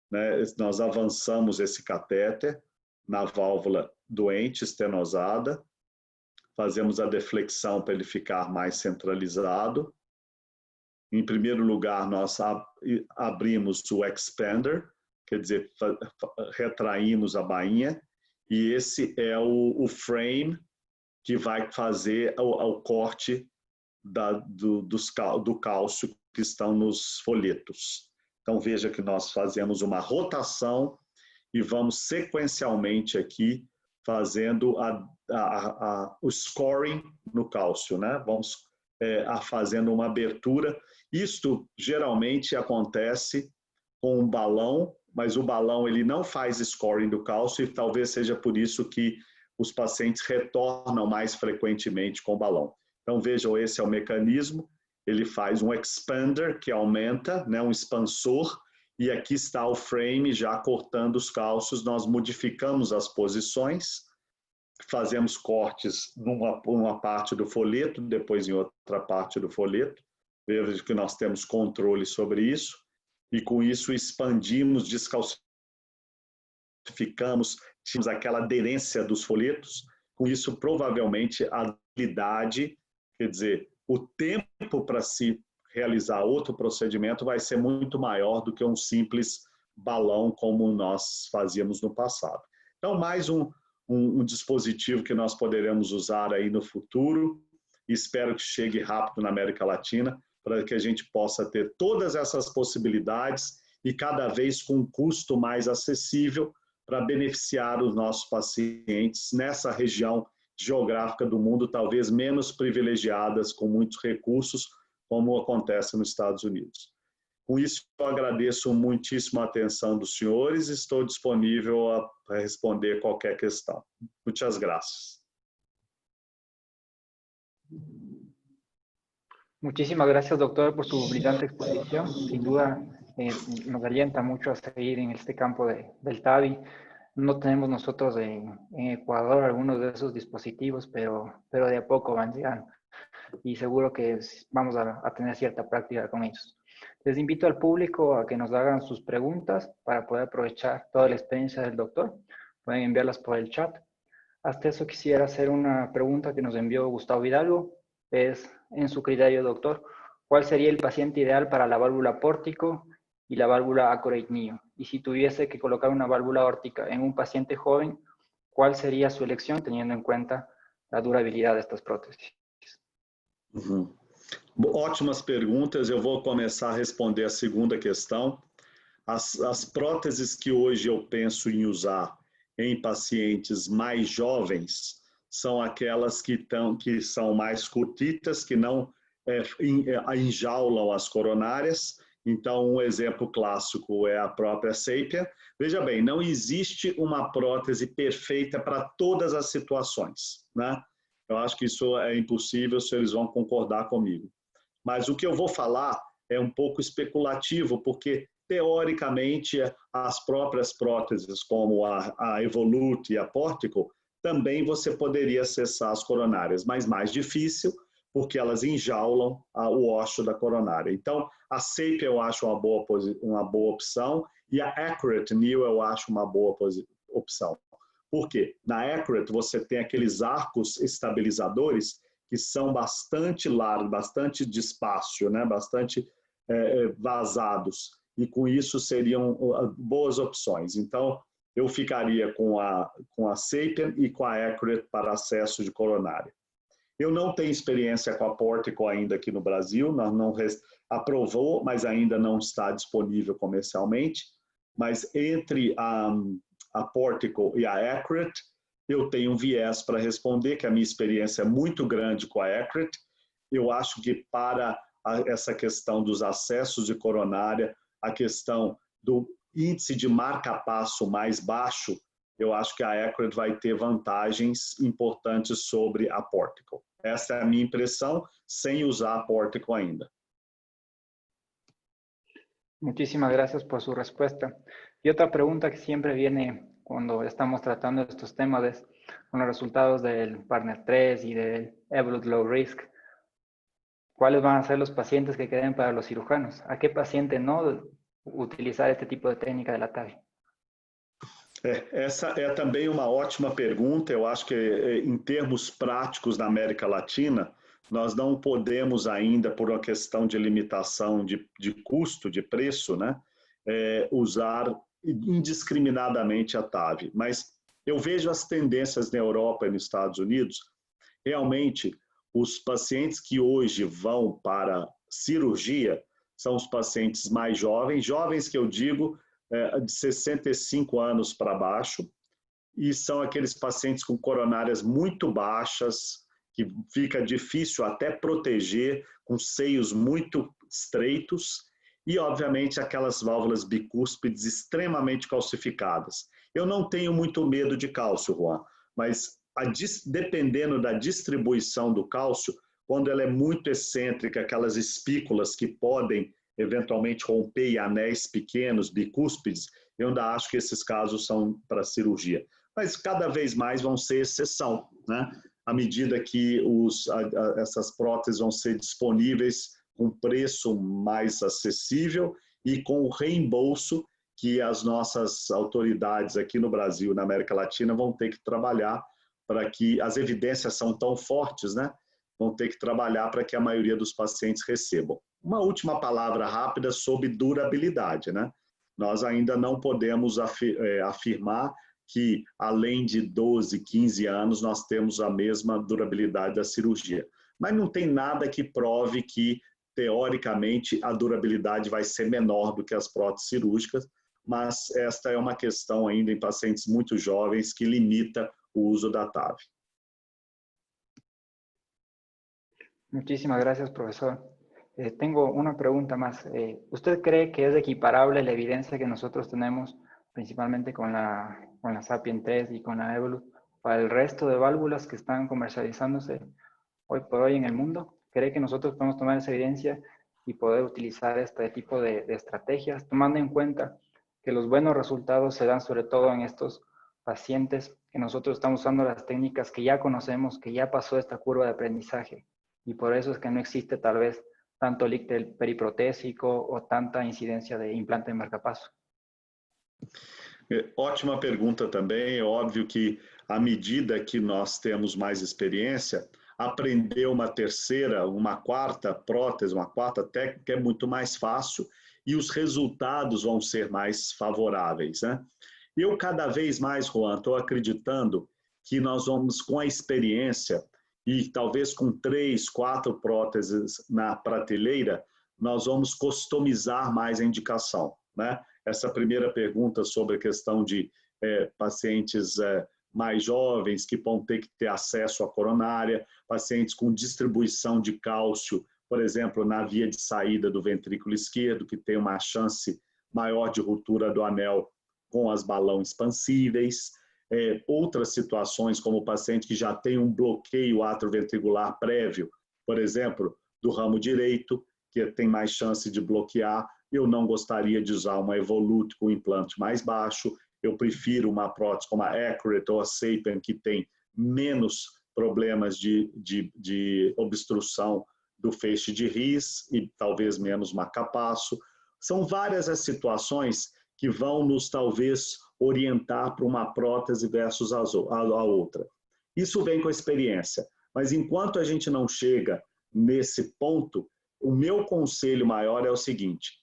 né? Nós avançamos esse catéter na válvula doente, estenosada, fazemos a deflexão para ele ficar mais centralizado. Em primeiro lugar, nós abrimos o expander, quer dizer, retraímos a bainha, e esse é o frame que vai fazer o corte do cálcio que estão nos folhetos. Então, veja que nós fazemos uma rotação e vamos sequencialmente aqui fazendo o scoring no cálcio, né? Vamos fazendo uma abertura. Isto geralmente acontece com um balão, mas o balão ele não faz scoring do cálcio e talvez seja por isso que os pacientes retornam mais frequentemente com o balão. Então, vejam, esse é o mecanismo. Ele faz um expander, que aumenta, né, um expansor, e aqui está o frame já cortando os cálcios. Nós modificamos as posições, fazemos cortes numa parte do folheto, depois em outra parte do folheto. Veja que nós temos controle sobre isso, e com isso expandimos, descalcificamos, tínhamos aquela aderência dos folhetos. Com isso, provavelmente, a habilidade, quer dizer, o tempo para se realizar outro procedimento vai ser muito maior do que um simples balão como nós fazíamos no passado. Então, mais um dispositivo que nós poderemos usar aí no futuro, e espero que chegue rápido na América Latina, para que a gente possa ter todas essas possibilidades e cada vez com um custo mais acessível para beneficiar os nossos pacientes nessa região geográfica do mundo, talvez menos privilegiadas, com muitos recursos, como acontece nos Estados Unidos. Com isso, eu agradeço muitíssimo a atenção dos senhores e estou disponível a responder qualquer questão. Muitas graças. Muchísimas gracias, doctor, por su brillante exposición. Sin duda, nos alienta mucho a seguir en este campo del TAVI. No tenemos nosotros en Ecuador algunos de esos dispositivos, pero de a poco van llegando. Y seguro que vamos a tener cierta práctica con ellos. Les invito al público a que nos hagan sus preguntas para poder aprovechar toda la experiencia del doctor. Pueden enviarlas por el chat. Hasta eso quisiera hacer una pregunta que nos envió Gustavo Hidalgo. Es, en su criterio, doctor, ¿cuál sería el paciente ideal para la válvula pórtico y la válvula Accorate Neo? Y si tuviese que colocar una válvula órtica en un paciente joven, ¿cuál sería su elección teniendo en cuenta la durabilidad de estas prótesis? Uhum. Ótimas perguntas. Eu vou começar a responder a segunda questão. As próteses que hoje eu penso em usar em pacientes mais jovens são aquelas que são mais curtitas, que não enjaulam as coronárias. Então, um exemplo clássico é a própria Sapien. Veja bem, não existe uma prótese perfeita para todas as situações, né? Eu acho que isso é impossível, se eles vão concordar comigo. Mas o que eu vou falar é um pouco especulativo, porque, teoricamente, as próprias próteses, como a Evolute e a Portico, também você poderia acessar as coronárias, mas mais difícil, porque elas enjaulam o ósseo da coronária. Então, a Sapien eu acho uma boa opção, e a Accurate Neo eu acho uma boa opção. Por quê? Na Accurate você tem aqueles arcos estabilizadores que são bastante largos, bastante de espaço, né? Bastante vazados, e com isso seriam boas opções. Então, eu ficaria com a Sapien e com a Accurate para acesso de coronária. Eu não tenho experiência com a Portico ainda aqui no Brasil, não aprovou, mas ainda não está disponível comercialmente. Mas entre a Portico e a Accurate, eu tenho um viés para responder, que a minha experiência é muito grande com a Accurate. Eu acho que para essa questão dos acessos de coronária, a questão do índice de marca-passo mais baixo, eu acho que a Accurate vai ter vantagens importantes sobre a Portico. Essa é a minha impressão, sem usar a Portico ainda. Muchísimas gracias por su respuesta. Y otra pregunta que siempre viene cuando estamos tratando estos temas es con los resultados del Partner 3 y del Evolute Low Risk. ¿Cuáles van a ser los pacientes que queden para los cirujanos? ¿A qué paciente no utilizar este tipo de técnica de la TAVI? Essa é também uma ótima pergunta. Eu acho que, em termos práticos na América Latina, nós não podemos ainda, por uma questão de limitação de custo, de preço, né, usar indiscriminadamente a TAVI. Mas eu vejo as tendências na Europa e nos Estados Unidos. Realmente, os pacientes que hoje vão para cirurgia são os pacientes mais jovens, jovens que eu digo de 65 anos para baixo, e são aqueles pacientes com coronárias muito baixas, que fica difícil até proteger, com seios muito estreitos, e, obviamente, aquelas válvulas bicúspides extremamente calcificadas. Eu não tenho muito medo de cálcio, Juan, mas dependendo da distribuição do cálcio, quando ela é muito excêntrica, aquelas espículas que podem eventualmente romper em anéis pequenos, bicúspides, eu ainda acho que esses casos são para cirurgia. Mas cada vez mais vão ser exceção, né? À medida que essas próteses vão ser disponíveis com preço mais acessível e com o reembolso que as nossas autoridades aqui no Brasil, na América Latina, vão ter que trabalhar para que as evidências são tão fortes, né? Vão ter que trabalhar para que a maioria dos pacientes recebam. Uma última palavra rápida sobre durabilidade, né? Nós ainda não podemos afirmar que, além de 12, 15 anos, nós temos a mesma durabilidade da cirurgia. Mas não tem nada que prove que, teoricamente, a durabilidade vai ser menor do que as próteses cirúrgicas, mas esta é uma questão ainda em pacientes muito jovens que limita o uso da TAV. Muchísimas gracias, profesor. Tengo una pregunta más. ¿Usted cree que es equiparable la evidencia que nosotros tenemos, principalmente con la SAPIEN 3 y con la Evolut, para el resto de válvulas que están comercializándose hoy por hoy en el mundo? ¿Cree que nosotros podemos tomar esa evidencia y poder utilizar este tipo de estrategias, tomando en cuenta que los buenos resultados se dan sobre todo en estos pacientes que nosotros estamos usando las técnicas que ya conocemos, que ya pasó esta curva de aprendizaje, y por eso es que no existe tal vez tanto líquido periprotésico o tanta incidencia de implante de marcapasso? Ótima pergunta também. É óbvio que, à medida que nós temos mais experiência, aprender uma terceira, uma quarta prótese, uma quarta técnica é muito mais fácil e os resultados vão ser mais favoráveis, né? Eu, cada vez mais, Juan, estou acreditando que nós vamos, com a experiência, e talvez com 3, 4 próteses na prateleira, nós vamos customizar mais a indicação, né? Essa primeira pergunta sobre a questão de pacientes mais jovens que vão ter que ter acesso à coronária, pacientes com distribuição de cálcio, por exemplo, na via de saída do ventrículo esquerdo, que tem uma chance maior de ruptura do anel com as balões expansíveis, outras situações como o paciente que já tem um bloqueio atrioventricular prévio, por exemplo, do ramo direito, que tem mais chance de bloquear. Eu não gostaria de usar uma Evolut com implante mais baixo, eu prefiro uma prótese como a Accurate ou a Sapien, que tem menos problemas de obstrução do feixe de His e talvez menos marcapasso. São várias as situações que vão nos, talvez, orientar para uma prótese versus a outra. Isso vem com a experiência, mas enquanto a gente não chega nesse ponto, o meu conselho maior é o seguinte: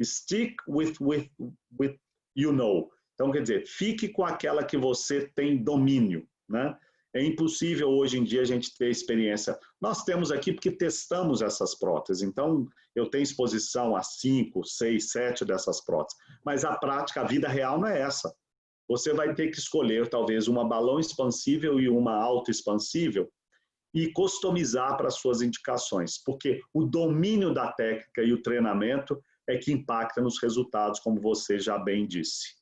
stick with you know. Então, quer dizer, fique com aquela que você tem domínio, né? É impossível hoje em dia a gente ter experiência. Nós temos aqui porque testamos essas próteses, então eu tenho exposição a 5, 6, 7 dessas próteses, mas a prática, a vida real não é essa. Você vai ter que escolher talvez uma balão expansível e uma autoexpansível e customizar para as suas indicações, porque o domínio da técnica e o treinamento é que impacta nos resultados, como você já bem disse.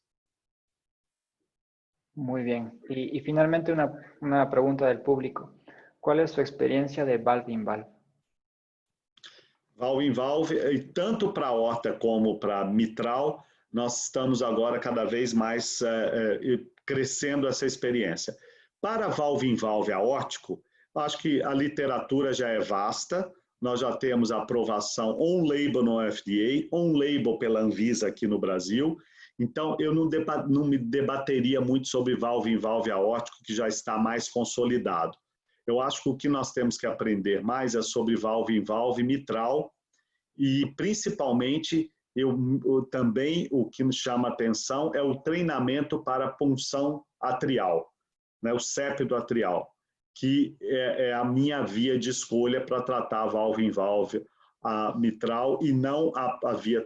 Muy bien. Y finalmente una pregunta del público. ¿Cuál es su experiencia de valve-in-valve? Valve-in-valve, e tanto para aorta como para mitral, nós estamos agora cada vez mais crescendo essa experiência. Para valve-in-valve aórtico, acho que a literatura já é vasta, nós já temos a aprovação on-label no FDA, on-label pela Anvisa aqui no Brasil. Então, eu não me debateria muito sobre valve-in-valve aórtico, que já está mais consolidado. Eu acho que o que nós temos que aprender mais é sobre valve-in-valve mitral e, principalmente, também o que nos chama atenção é o treinamento para punção atrial, né, o septo atrial, que é a minha via de escolha para tratar valve-in-valve a mitral e não a via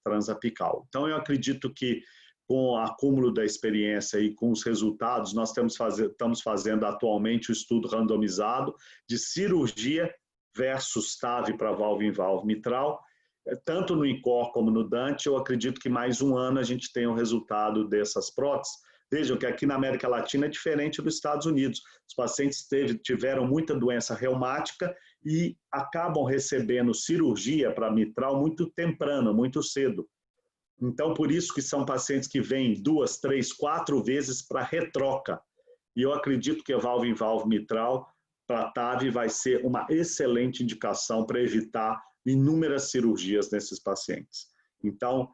transapical. Então, eu acredito que com o acúmulo da experiência e com os resultados, nós estamos fazendo atualmente o estudo randomizado de cirurgia versus TAV para valve em valve mitral, tanto no INCOR como no Dante. Eu acredito que mais um ano a gente tenha o resultado dessas próteses. Vejam que aqui na América Latina é diferente dos Estados Unidos. Os pacientes tiveram muita doença reumática e acabam recebendo cirurgia para mitral muito temprano, muito cedo. Então, por isso que são pacientes que vêm 2, 3, 4 vezes para retroca. E eu acredito que a valve em valve mitral para TAV vai ser uma excelente indicação para evitar inúmeras cirurgias nesses pacientes. Então,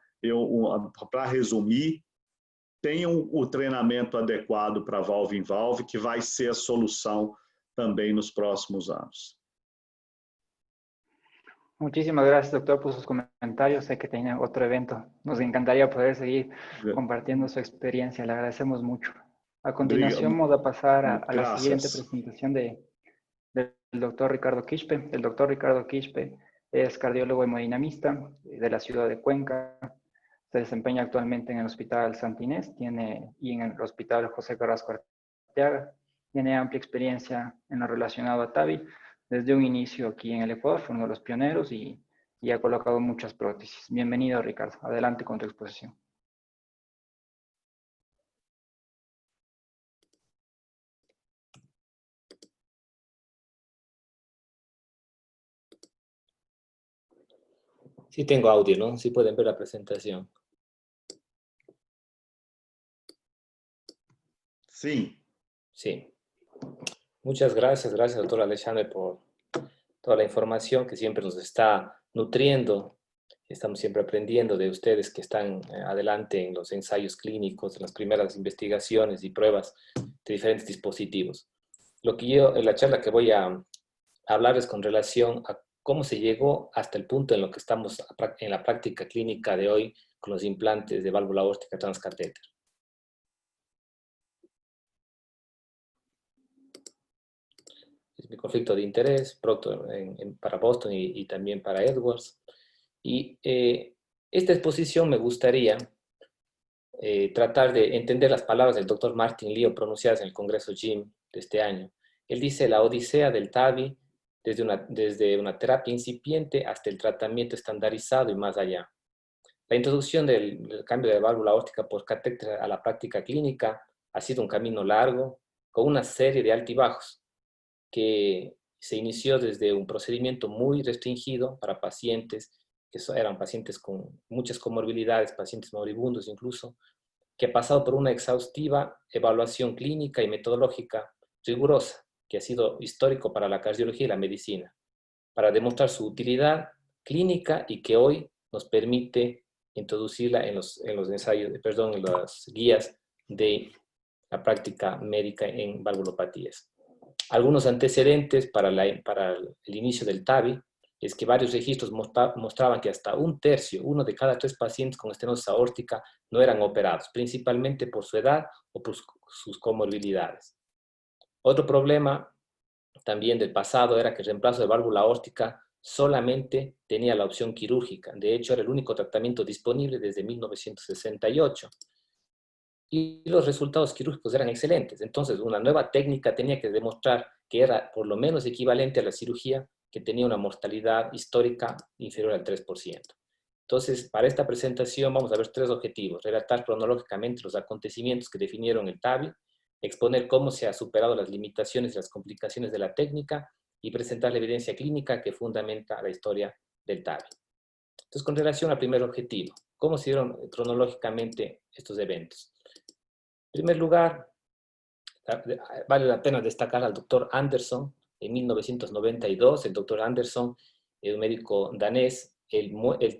para resumir, tenham o treinamento adequado para valve em valve, que vai ser a solução também nos próximos anos. Muchísimas gracias, doctor, por sus comentarios. Sé que tiene otro evento. Nos encantaría poder seguir compartiendo su experiencia. Le agradecemos mucho. A continuación, vamos a pasar a la siguiente presentación del doctor Ricardo Quispe. El doctor Ricardo Quispe es cardiólogo hemodinamista de la ciudad de Cuenca. Se desempeña actualmente en el Hospital Santa Inés y en el Hospital José Carrasco Arteaga. Tiene amplia experiencia en lo relacionado a TAVI. Desde un inicio aquí en el Ecuador, fue uno de los pioneros y ha colocado muchas prótesis. Bienvenido, Ricardo. Adelante con tu exposición. Sí tengo audio, ¿no? Sí pueden ver la presentación. Sí. Sí. Muchas gracias, doctor Alexandre, por toda la información que siempre nos está nutriendo. Estamos siempre aprendiendo de ustedes que están adelante en los ensayos clínicos, en las primeras investigaciones y pruebas de diferentes dispositivos. La charla que voy a hablar es con relación a cómo se llegó hasta el punto en lo que estamos en la práctica clínica de hoy con los implantes de válvula aórtica transcatéter. Es mi conflicto de interés para Boston y también para Edwards. Y esta exposición me gustaría tratar de entender las palabras del doctor Martin Leo pronunciadas en el Congreso JIM de este año. Él dice: la odisea del TAVI desde una terapia incipiente hasta el tratamiento estandarizado y más allá. La introducción del cambio de válvula aórtica por catéter a la práctica clínica ha sido un camino largo, con una serie de altibajos, que se inició desde un procedimiento muy restringido para pacientes que eran pacientes con muchas comorbilidades, pacientes moribundos incluso, que ha pasado por una exhaustiva evaluación clínica y metodológica rigurosa, que ha sido histórico para la cardiología y la medicina, para demostrar su utilidad clínica y que hoy nos permite introducirla en las guías de la práctica médica en valvulopatías. Algunos antecedentes para el inicio del TAVI es que varios registros mostraban que hasta 1/3, 1 de cada 3 pacientes con estenosis aórtica no eran operados, principalmente por su edad o por sus comorbilidades. Otro problema también del pasado era que el reemplazo de válvula aórtica solamente tenía la opción quirúrgica. De hecho, era el único tratamiento disponible desde 1968. Y los resultados quirúrgicos eran excelentes. Entonces, una nueva técnica tenía que demostrar que era por lo menos equivalente a la cirugía, que tenía una mortalidad histórica inferior al 3%. Entonces, para esta presentación vamos a ver 3 objetivos: relatar cronológicamente los acontecimientos que definieron el TAVI, exponer cómo se ha superado las limitaciones y las complicaciones de la técnica y presentar la evidencia clínica que fundamenta la historia del TAVI. Entonces, con relación al primer objetivo, ¿cómo se dieron cronológicamente estos eventos? En primer lugar, vale la pena destacar al doctor Anderson. En 1992, el doctor Anderson, un médico danés, él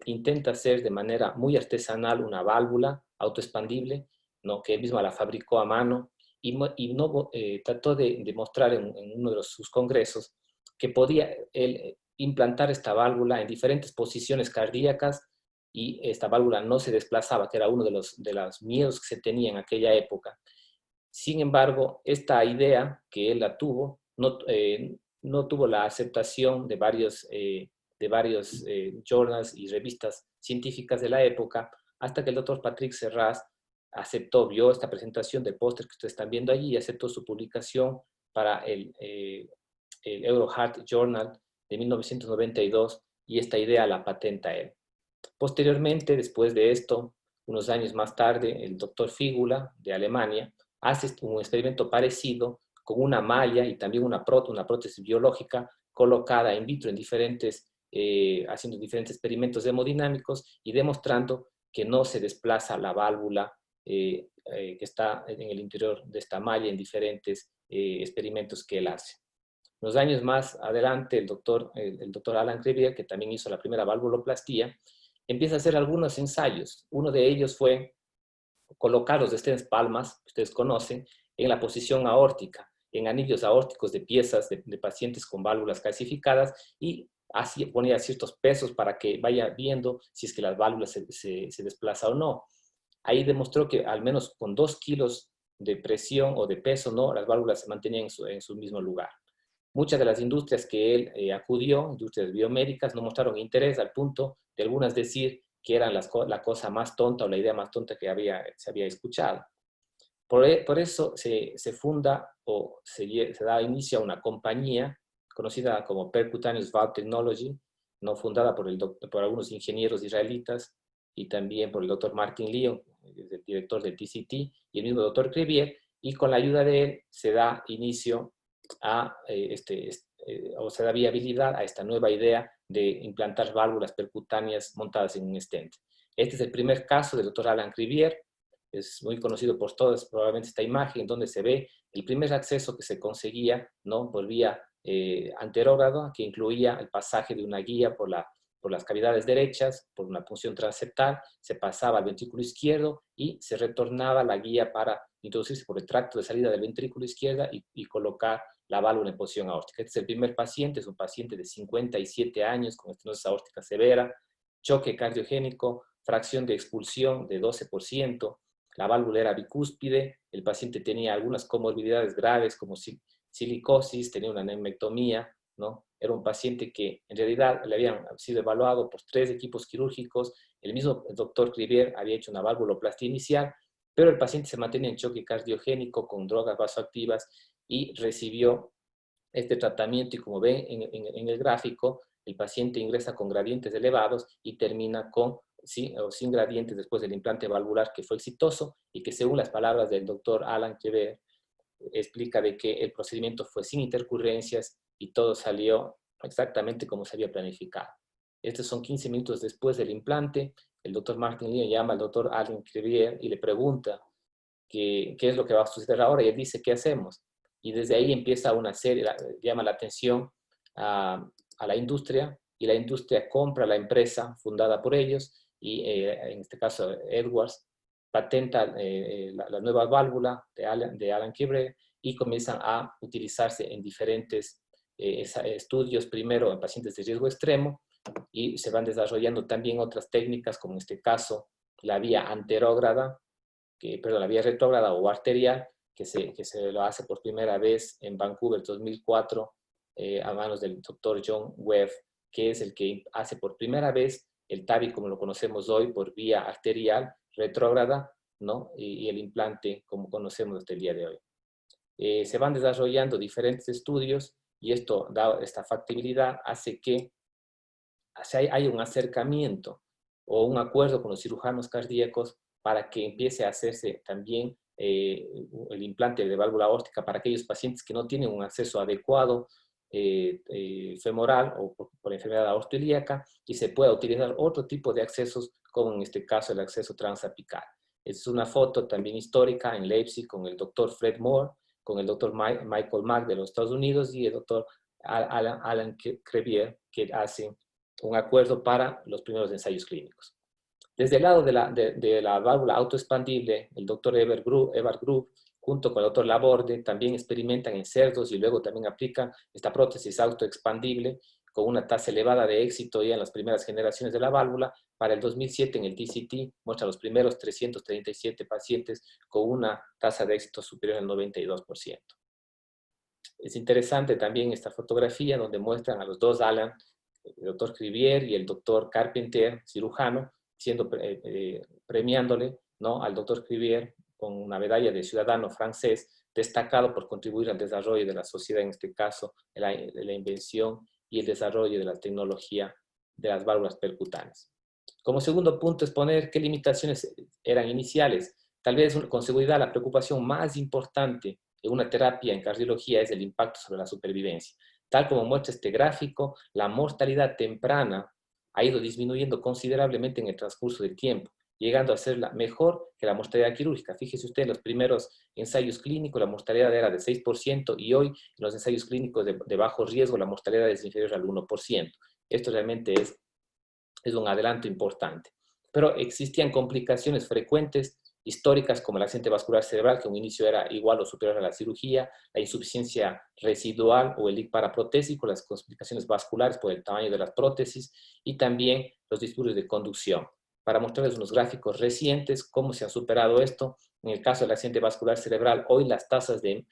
intenta hacer de manera muy artesanal una válvula autoexpandible, ¿no?, que él mismo la fabricó a mano, y trató de demostrar en uno de sus congresos que podía él implantar esta válvula en diferentes posiciones cardíacas y esta válvula no se desplazaba, que era uno de los miedos que se tenía en aquella época. Sin embargo, esta idea que él la tuvo no tuvo la aceptación de varios de varios journals y revistas científicas de la época, hasta que el doctor Patrick Serraz aceptó, vio esta presentación del póster que ustedes están viendo allí y aceptó su publicación para el EuroHeart Journal de 1992, y esta idea la patenta él. Posteriormente, después de esto, unos años más tarde, el doctor Figula de Alemania hace un experimento parecido con una malla y también una prótesis biológica colocada in vitro en haciendo diferentes experimentos hemodinámicos y demostrando que no se desplaza la válvula que está en el interior de esta malla en diferentes experimentos que él hace. Unos años más adelante, el doctor Alan Crevier, que también hizo la primera valvuloplastía, empieza a hacer algunos ensayos. Uno de ellos fue colocar los stents palmas, que ustedes conocen, en la posición aórtica, en anillos aórticos de piezas de pacientes con válvulas calcificadas, y así ponía ciertos pesos para que vaya viendo si es que las válvulas se desplazan o no. Ahí demostró que al menos con 2 kilos de presión o de peso, ¿no?, las válvulas se mantenían en su mismo lugar. Muchas de las industrias que él acudió, industrias biomédicas, no mostraron interés al punto de algunas decir que eran la cosa más tonta o la idea más tonta que se había escuchado. Por eso se funda o se da inicio a una compañía conocida como Percutaneous Valve Technology, no fundada por algunos ingenieros israelitas y también por el doctor Martin Lyon, el director del TCT, y el mismo doctor Crevier, y con la ayuda de él se da inicio o se da viabilidad a esta nueva idea de implantar válvulas percutáneas montadas en un stent. Este es el primer caso del doctor Alan Crevier. Es muy conocido por todos, probablemente, esta imagen donde se ve el primer acceso que se conseguía, ¿no?, por vía anterógrada, que incluía el pasaje de una guía por las cavidades derechas, por una punción transeptal, se pasaba al ventrículo izquierdo y se retornaba la guía para introducirse por el tracto de salida del ventrículo izquierdo y colocar la válvula en posición aórtica. Este es el primer paciente, es un paciente de 57 años con estenosis aórtica severa, choque cardiogénico, fracción de expulsión de 12%, la válvula era bicúspide, el paciente tenía algunas comorbilidades graves como silicosis, tenía una neumectomía, ¿no? Era un paciente que en realidad le habían sido evaluado por 3 equipos quirúrgicos, el mismo doctor Crevier había hecho una valvuloplastía inicial, pero el paciente se mantenía en choque cardiogénico con drogas vasoactivas y recibió este tratamiento, y como ven en el gráfico, el paciente ingresa con gradientes elevados y termina sin gradientes después del implante valvular, que fue exitoso y que, según las palabras del doctor Alan Crevier, explica de que el procedimiento fue sin intercurrencias y todo salió exactamente como se había planificado. Estos son 15 minutos después del implante. El doctor Martin Lyon llama al doctor Alan Crevier y le pregunta qué es lo que va a suceder ahora, y él dice: ¿qué hacemos? Y desde ahí empieza una serie, llama la atención a la industria, y la industria compra la empresa fundada por ellos, y en este caso Edwards patenta la nueva válvula de Alan Crevier, y comienzan a utilizarse en diferentes estudios, primero en pacientes de riesgo extremo, y se van desarrollando también otras técnicas, como en este caso la vía anterógrada, la vía retrógrada o arterial, que se lo hace por primera vez en Vancouver 2004 a manos del doctor John Webb, que es el que hace por primera vez el TAVI como lo conocemos hoy, por vía arterial retrógrada, ¿no?, y el implante como conocemos hasta el día de hoy. Se van desarrollando diferentes estudios, y esto, dado esta factibilidad, hace que hay un acercamiento o un acuerdo con los cirujanos cardíacos para que empiece a hacerse también el implante de válvula aórtica para aquellos pacientes que no tienen un acceso adecuado femoral o por enfermedad aortoilíaca, y se pueda utilizar otro tipo de accesos, como en este caso el acceso transapical. Es una foto también histórica en Leipzig con el doctor Fred Moore, con el doctor Michael Mack de los Estados Unidos y el doctor Alan Crevier, que hacen un acuerdo para los primeros ensayos clínicos. Desde el lado de la válvula autoexpandible, el doctor Evert Grove, junto con el doctor Laborde, también experimentan en cerdos y luego también aplican esta prótesis autoexpandible con una tasa elevada de éxito ya en las primeras generaciones de la válvula. Para el 2007 en el TCT muestra los primeros 337 pacientes con una tasa de éxito superior al 92%. Es interesante también esta fotografía donde muestran a los dos Alan doctor Crivier y el doctor Carpentier, cirujano, premiándole, ¿no?, al doctor Crivier con una medalla de ciudadano francés, destacado por contribuir al desarrollo de la sociedad, en este caso, de la invención y el desarrollo de la tecnología de las válvulas percutáneas. Como segundo punto, exponer qué limitaciones eran iniciales. Tal vez con seguridad la preocupación más importante en una terapia en cardiología es el impacto sobre la supervivencia. Tal como muestra este gráfico, la mortalidad temprana ha ido disminuyendo considerablemente en el transcurso del tiempo, llegando a ser mejor que la mortalidad quirúrgica. Fíjese usted, en los primeros ensayos clínicos la mortalidad era de 6% y hoy en los ensayos clínicos de bajo riesgo la mortalidad es inferior al 1%. Esto realmente es un adelanto importante. Pero existían complicaciones frecuentes históricas como el accidente vascular cerebral, que a un inicio era igual o superior a la cirugía, la insuficiencia residual o el leak paraprotésico, las complicaciones vasculares por el tamaño de las prótesis y también los disturbios de conducción. Para mostrarles unos gráficos recientes, cómo se ha superado esto. En el caso del accidente vascular cerebral, hoy las tasas de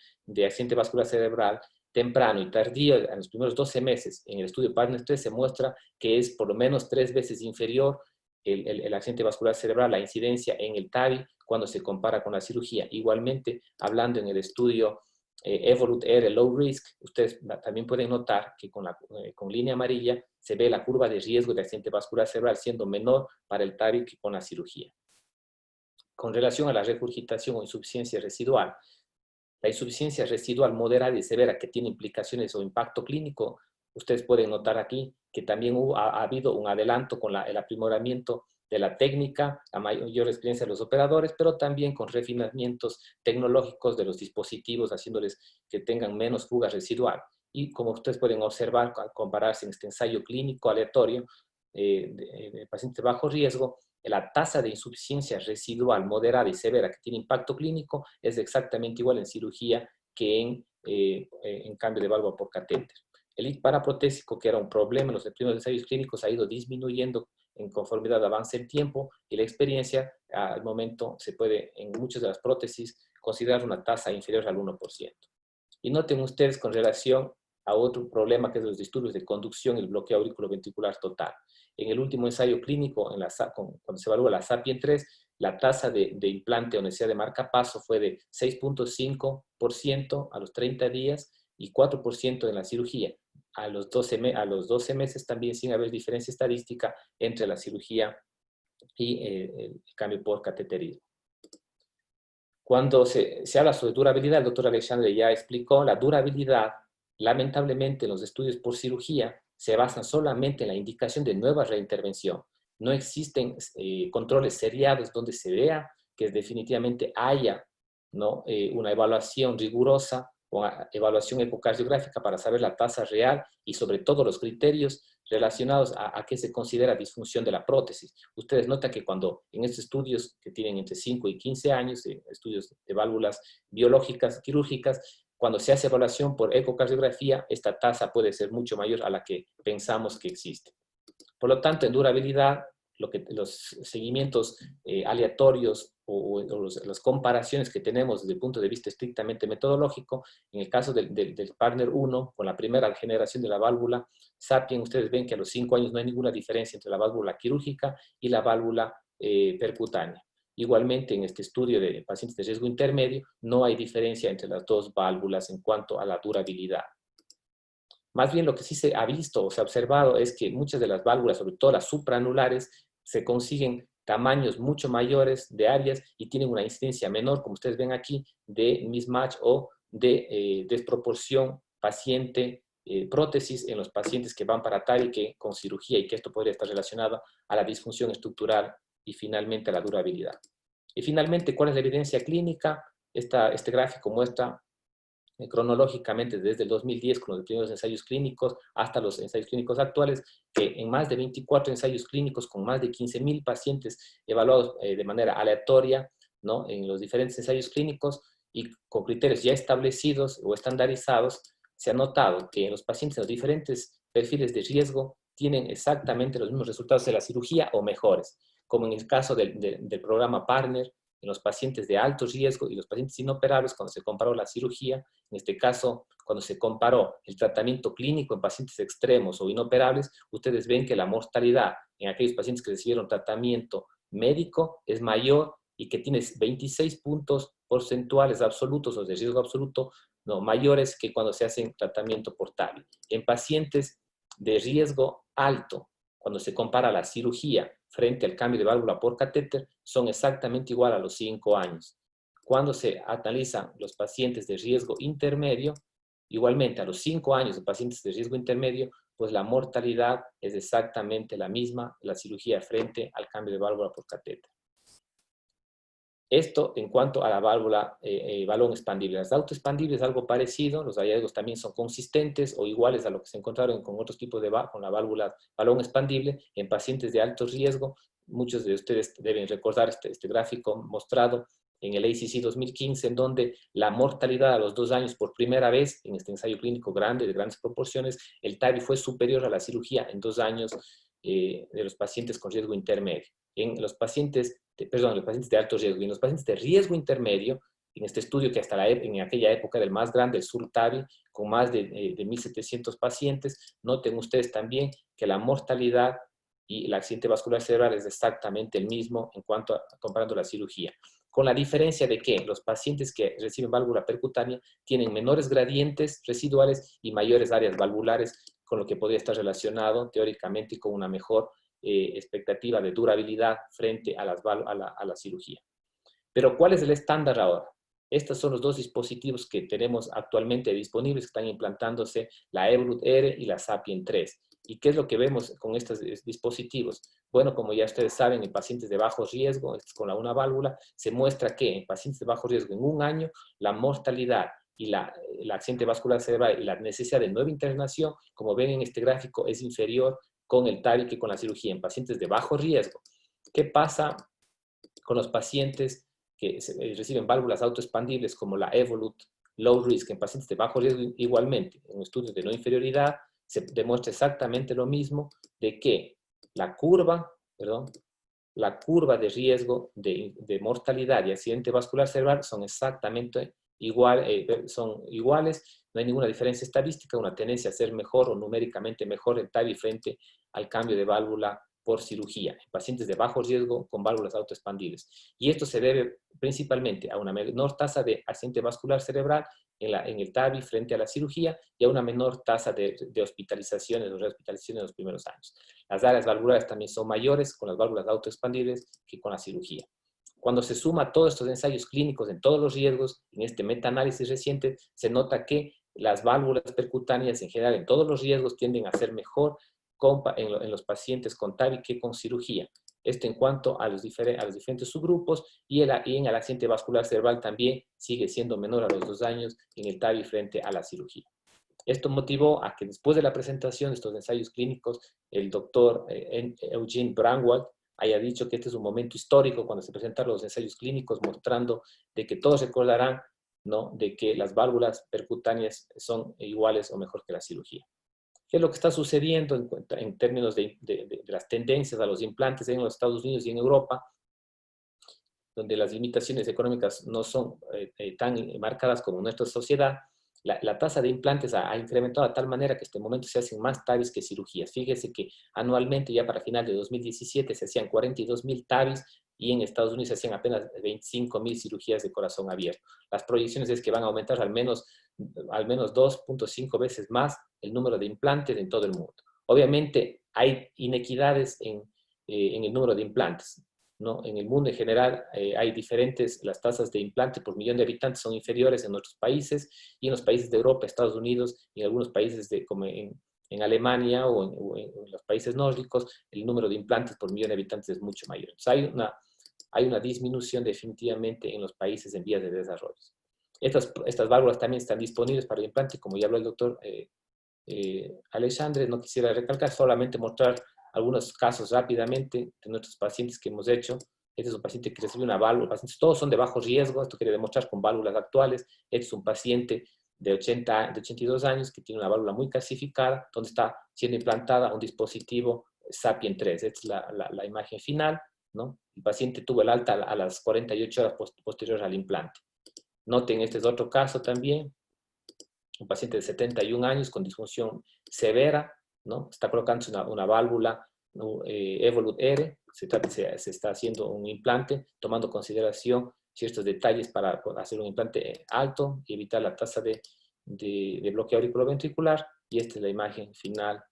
accidente vascular cerebral temprano y tardío en los primeros 12 meses en el estudio Partner 3 se muestra que es por lo menos 3 veces inferior el accidente vascular cerebral, la incidencia en el TAVI cuando se compara con la cirugía. Igualmente, hablando en el estudio Evolute Air Low Risk, ustedes también pueden notar que con línea amarilla se ve la curva de riesgo de accidente vascular cerebral siendo menor para el TAVI que con la cirugía. Con relación a la regurgitación o insuficiencia residual, la insuficiencia residual moderada y severa que tiene implicaciones o impacto clínico, ustedes pueden notar aquí que también ha habido un adelanto con el aprimoramiento de la técnica, la mayor experiencia de los operadores, pero también con refinamientos tecnológicos de los dispositivos, haciéndoles que tengan menos fuga residual. Y como ustedes pueden observar, al compararse en este ensayo clínico aleatorio de pacientes de bajo riesgo, la tasa de insuficiencia residual moderada y severa que tiene impacto clínico es exactamente igual en cirugía que en cambio de válvula por catéter. El leak paraprotésico, que era un problema en los primeros ensayos clínicos, ha ido disminuyendo en conformidad avance el tiempo y la experiencia. Al momento se puede, en muchas de las prótesis, considerar una tasa inferior al 1%. Y noten ustedes con relación a otro problema que es los disturbios de conducción y el bloqueo auriculoventricular total. En el último ensayo clínico, cuando se evalúa la SAPIEN 3, la tasa de implante o necesidad de marcapaso fue de 6.5% a los 30 días y 4% en la cirugía. A los 12 meses también sin haber diferencia estadística entre la cirugía y el cambio por cateterismo. Cuando se habla sobre durabilidad, el doctor Alexandre ya explicó, la durabilidad, lamentablemente en los estudios por cirugía, se basan solamente en la indicación de nueva reintervención. No existen controles seriados donde se vea que definitivamente haya, ¿no?, una evaluación rigurosa o evaluación ecocardiográfica para saber la tasa real y sobre todo los criterios relacionados a qué se considera disfunción de la prótesis. Ustedes notan que cuando en estos estudios que tienen entre 5 y 15 años, estudios de válvulas biológicas, quirúrgicas, cuando se hace evaluación por ecocardiografía, esta tasa puede ser mucho mayor a la que pensamos que existe. Por lo tanto, en durabilidad, los seguimientos aleatorios o las comparaciones que tenemos desde el punto de vista estrictamente metodológico, en el caso del Partner 1, con la primera generación de la válvula SAPIEN, ustedes ven que a los 5 años no hay ninguna diferencia entre la válvula quirúrgica y la válvula percutánea. Igualmente, en este estudio de pacientes de riesgo intermedio, no hay diferencia entre las dos válvulas en cuanto a la durabilidad. Más bien lo que sí se ha visto o se ha observado es que muchas de las válvulas, sobre todo las supranulares, se consiguen tamaños mucho mayores de áreas y tienen una incidencia menor, como ustedes ven aquí, de mismatch o de desproporción paciente-prótesis en los pacientes que van para TAVI que con cirugía y que esto podría estar relacionado a la disfunción estructural y finalmente a la durabilidad. Y finalmente, ¿cuál es la evidencia clínica? Este gráfico muestra cronológicamente desde el 2010 con los primeros ensayos clínicos hasta los ensayos clínicos actuales, que en más de 24 ensayos clínicos con más de 15.000 pacientes evaluados de manera aleatoria, ¿no?, en los diferentes ensayos clínicos y con criterios ya establecidos o estandarizados, se ha notado que los pacientes en los diferentes perfiles de riesgo tienen exactamente los mismos resultados de la cirugía o mejores, como en el caso del programa Partner, en los pacientes de alto riesgo y los pacientes inoperables cuando se comparó la cirugía. En este caso, cuando se comparó el tratamiento clínico en pacientes extremos o inoperables, ustedes ven que la mortalidad en aquellos pacientes que recibieron tratamiento médico es mayor y que tiene 26 puntos porcentuales absolutos o de riesgo absoluto no, mayores que cuando se hace tratamiento por TAVI. En pacientes de riesgo alto, cuando se compara la cirugía frente al cambio de válvula por catéter, son exactamente igual a los 5 años. Cuando se analizan los pacientes de riesgo intermedio, igualmente a los 5 años de pacientes de riesgo intermedio, pues la mortalidad es exactamente la misma, la cirugía frente al cambio de válvula por catéter. Esto en cuanto a la válvula balón expandible. Las autoexpandibles es algo parecido, los hallazgos también son consistentes o iguales a lo que se encontraron con otros tipos de con la válvula balón expandible en pacientes de alto riesgo. Muchos de ustedes deben recordar este gráfico mostrado en el ACC 2015, en donde la mortalidad a los 2 años por primera vez, en este ensayo clínico grande, de grandes proporciones, el TAVI fue superior a la cirugía en 2 años de los pacientes con riesgo intermedio. En los pacientes, los pacientes de alto riesgo y en los pacientes de riesgo intermedio, en este estudio que hasta en aquella época era el más grande, el SUR-TAVI, con más de 1.700 pacientes, noten ustedes también que la mortalidad y el accidente vascular cerebral es exactamente el mismo en cuanto a comparando la cirugía, con la diferencia de que los pacientes que reciben válvula percutánea tienen menores gradientes residuales y mayores áreas valvulares, con lo que podría estar relacionado teóricamente con una mejor expectativa de durabilidad frente a la cirugía. Pero ¿cuál es el estándar ahora? Estos son los 2 dispositivos que tenemos actualmente disponibles, que están implantándose, la Evolut R y la Sapien 3. ¿Y qué es lo que vemos con estos dispositivos? Bueno, como ya ustedes saben, en pacientes de bajo riesgo, con una válvula, se muestra que en pacientes de bajo riesgo en 1 año, la mortalidad y el accidente vascular cerebral y la necesidad de nueva internación, como ven en este gráfico, es inferior con el TAVI que con la cirugía en pacientes de bajo riesgo. ¿Qué pasa con los pacientes que reciben válvulas autoexpandibles como la Evolut Low Risk en pacientes de bajo riesgo? Igualmente, en estudios de no inferioridad se demuestra exactamente lo mismo, de que la curva de riesgo de mortalidad y accidente vascular cerebral son exactamente son iguales, no hay ninguna diferencia estadística, una tendencia a ser mejor o numéricamente mejor el TAVI frente al cambio de válvula por cirugía en pacientes de bajo riesgo con válvulas autoexpandibles. Y esto se debe principalmente a una menor tasa de accidente vascular cerebral en el TAVI frente a la cirugía y a una menor tasa de hospitalizaciones o rehospitalizaciones en los primeros años. Las áreas valvulares también son mayores con las válvulas autoexpandibles que con la cirugía. Cuando se suma todos estos ensayos clínicos en todos los riesgos, en este metaanálisis reciente, se nota que las válvulas percutáneas en general en todos los riesgos tienden a ser mejor en los pacientes con TAVI que con cirugía. Esto en cuanto a los diferentes subgrupos y en el accidente vascular cerebral también sigue siendo menor a los 2 años en el TAVI frente a la cirugía. Esto motivó a que después de la presentación de estos ensayos clínicos, el doctor Eugene Braunwald haya dicho que este es un momento histórico cuando se presentaron los ensayos clínicos, mostrando de que todos recordarán, ¿no?, de que las válvulas percutáneas son iguales o mejor que la cirugía. ¿Qué es lo que está sucediendo en términos de las tendencias a los implantes en los Estados Unidos y en Europa, donde las limitaciones económicas no son tan marcadas como en nuestra sociedad? La tasa de implantes ha incrementado de tal manera que en este momento se hacen más TAVIs que cirugías. Fíjese que anualmente, ya para final de 2017, se hacían 42,000 TAVIs y en Estados Unidos se hacían apenas 25,000 cirugías de corazón abierto. Las proyecciones es que van a aumentar al menos 2.5 veces más el número de implantes en todo el mundo. Obviamente hay inequidades en el número de implantes, ¿no? En el mundo en general hay diferentes, las tasas de implantes por millón de habitantes son inferiores en otros países y en los países de Europa, Estados Unidos y en algunos países como en Alemania o en los países nórdicos, el número de implantes por millón de habitantes es mucho mayor. Entonces hay una disminución definitivamente en los países en vías de desarrollo. Estas válvulas también están disponibles para el implante, como ya habló el doctor Alexandre. No quisiera recalcar, solamente mostrar algunos casos rápidamente de nuestros pacientes que hemos hecho. Este es un paciente que recibe una válvula, pacientes todos son de bajo riesgo, esto quiere demostrar con válvulas actuales. Este es un paciente de 82 años que tiene una válvula muy calcificada, donde está siendo implantada un dispositivo Sapien 3. Esta es la imagen final, ¿no? El paciente tuvo el alta a las 48 horas posteriores al implante. Noten, este es otro caso también, un paciente de 71 años con disfunción severa, ¿no? Está colocándose una válvula Evolut R, se está haciendo un implante, tomando en consideración ciertos detalles para hacer un implante alto y evitar la tasa de bloqueo auriculoventricular, y esta es la imagen final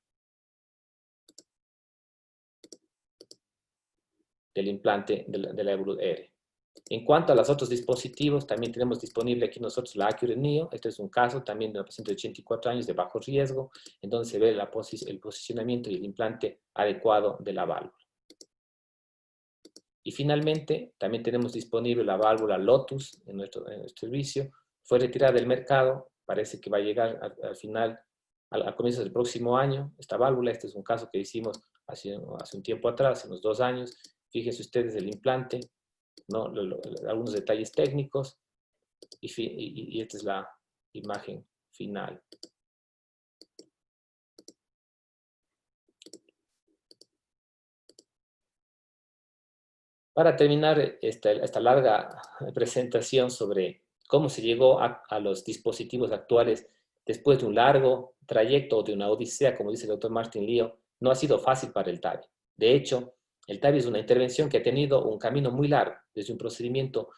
del implante de la Evolut R. En cuanto a los otros dispositivos, también tenemos disponible aquí nosotros la Accurate Neo. Este es un caso también de una paciente de 84 años de bajo riesgo, en donde se ve el posicionamiento y el implante adecuado de la válvula. Y finalmente, también tenemos disponible la válvula Lotus en nuestro servicio. Fue retirada del mercado, parece que va a llegar al final, al comienzo del próximo año, esta válvula. Este es un caso que hicimos hace un tiempo atrás, hace unos 2 años. Fíjense ustedes el implante, ¿no? Algunos detalles técnicos, y esta es la imagen final. Para terminar esta larga presentación sobre cómo se llegó a los dispositivos actuales después de un largo trayecto o de una odisea, como dice el doctor Martin Leo, no ha sido fácil para el TAVI. De hecho, el TAVI es una intervención que ha tenido un camino muy largo, desde un procedimiento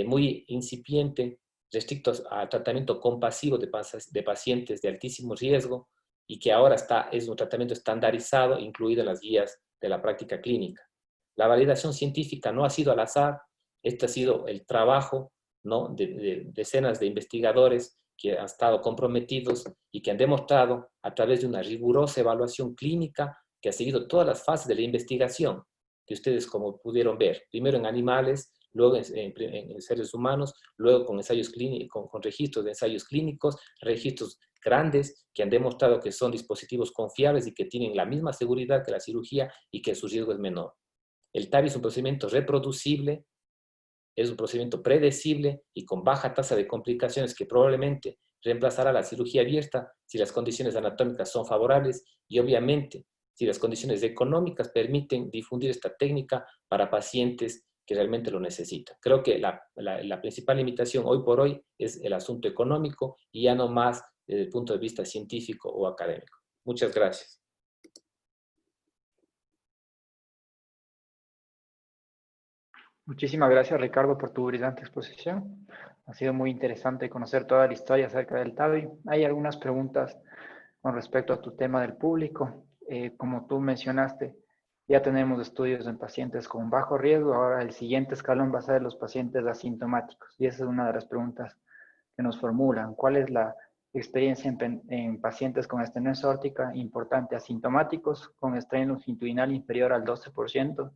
muy incipiente, restricto a tratamiento compasivo de pacientes de altísimo riesgo, y que ahora es un tratamiento estandarizado, incluido en las guías de la práctica clínica. La validación científica no ha sido al azar, este ha sido el trabajo, ¿no?, de decenas de investigadores que han estado comprometidos y que han demostrado a través de una rigurosa evaluación clínica que ha seguido todas las fases de la investigación, que ustedes como pudieron ver, primero en animales, luego en seres humanos, luego con ensayos clínicos, con registros de ensayos clínicos, registros grandes que han demostrado que son dispositivos confiables y que tienen la misma seguridad que la cirugía y que su riesgo es menor. El TAVI es un procedimiento reproducible, es un procedimiento predecible y con baja tasa de complicaciones que probablemente reemplazará la cirugía abierta si las condiciones anatómicas son favorables y obviamente si las condiciones económicas permiten difundir esta técnica para pacientes que realmente lo necesitan. Creo que la principal limitación hoy por hoy es el asunto económico y ya no más desde el punto de vista científico o académico. Muchas gracias. Muchísimas gracias, Ricardo, por tu brillante exposición. Ha sido muy interesante conocer toda la historia acerca del TAVI. Hay algunas preguntas con respecto a tu tema del público. Como tú mencionaste, ya tenemos estudios en pacientes con bajo riesgo. Ahora el siguiente escalón va a ser los pacientes asintomáticos. Y esa es una de las preguntas que nos formulan. ¿Cuál es la experiencia en pacientes con estenosis aórtica importante asintomáticos con estrés longitudinal inferior al 12%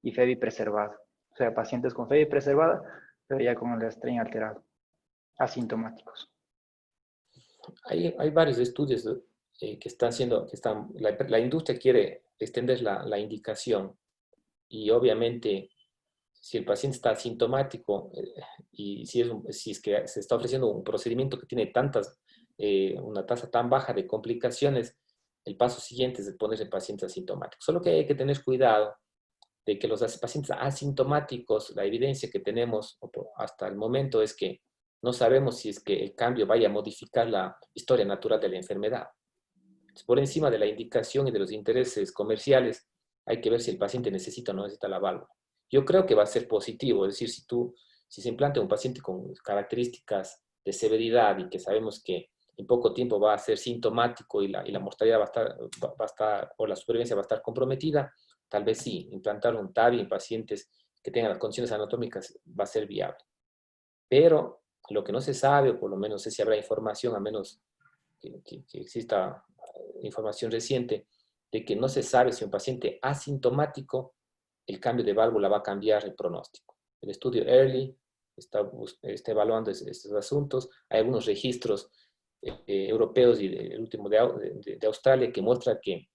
y FEBI preservado? O sea, pacientes con FEBI preservada, pero ya con el strain alterado, asintomáticos. Hay varios estudios que están haciendo, la industria quiere extender la indicación, y obviamente si el paciente está asintomático y si es que se está ofreciendo un procedimiento que tiene una tasa tan baja de complicaciones, el paso siguiente es ponerse pacientes asintomáticos. Solo que hay que tener cuidado de que los pacientes asintomáticos, la evidencia que tenemos hasta el momento es que no sabemos si es que el cambio vaya a modificar la historia natural de la enfermedad. Entonces, por encima de la indicación y de los intereses comerciales, hay que ver si el paciente necesita o no necesita la válvula. Yo creo que va a ser positivo, es decir, si se implanta un paciente con características de severidad y que sabemos que en poco tiempo va a ser sintomático y la mortalidad va a estar, o la supervivencia va a estar comprometida, tal vez sí, implantar un TAVI en pacientes que tengan las condiciones anatómicas va a ser viable. Pero lo que no se sabe, o por lo menos no sé si habrá información, a menos que exista información reciente, de que no se sabe si un paciente asintomático, el cambio de válvula va a cambiar el pronóstico. El estudio EARLY está evaluando estos asuntos. Hay algunos registros europeos y el último de Australia que muestra que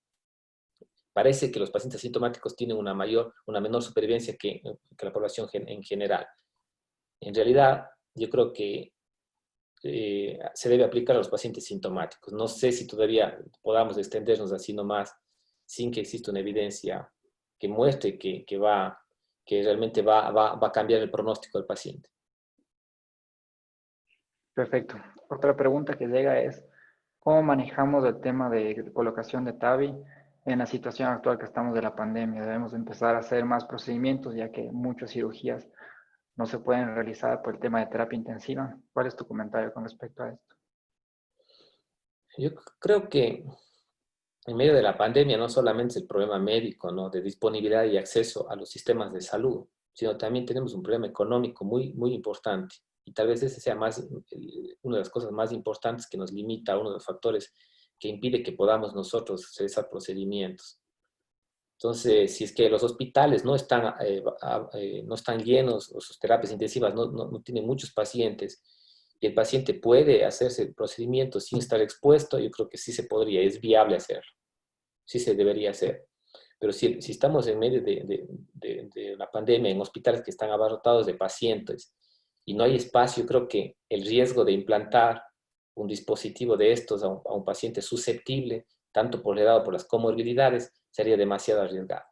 parece que los pacientes asintomáticos tienen una menor supervivencia que la población en general. En realidad, yo creo que se debe aplicar a los pacientes sintomáticos. No sé si todavía podamos extendernos así nomás sin que exista una evidencia que muestre que va que realmente va a cambiar el pronóstico del paciente. Perfecto. Otra pregunta que llega es, ¿cómo manejamos el tema de colocación de TAVI en la situación actual que estamos de la pandemia? Debemos empezar a hacer más procedimientos ya que muchas cirugías no se pueden realizar por el tema de terapia intensiva. ¿Cuál es tu comentario con respecto a esto? Yo creo que en medio de la pandemia no solamente es el problema médico, ¿no? De disponibilidad y acceso a los sistemas de salud, sino también tenemos un problema económico muy, muy importante. Y tal vez ese sea una de las cosas más importantes que nos limita, uno de los factores que impide que podamos nosotros realizar procedimientos. Entonces, si es que los hospitales no están llenos, o sus terapias intensivas no tienen muchos pacientes, y el paciente puede hacerse el procedimiento sin estar expuesto, yo creo que sí se podría, es viable hacerlo, sí se debería hacer. Pero si estamos en medio de la pandemia, en hospitales que están abarrotados de pacientes y no hay espacio, yo creo que el riesgo de implantar un dispositivo de estos a un paciente susceptible, tanto por la edad o por las comorbilidades, sería demasiado arriesgado.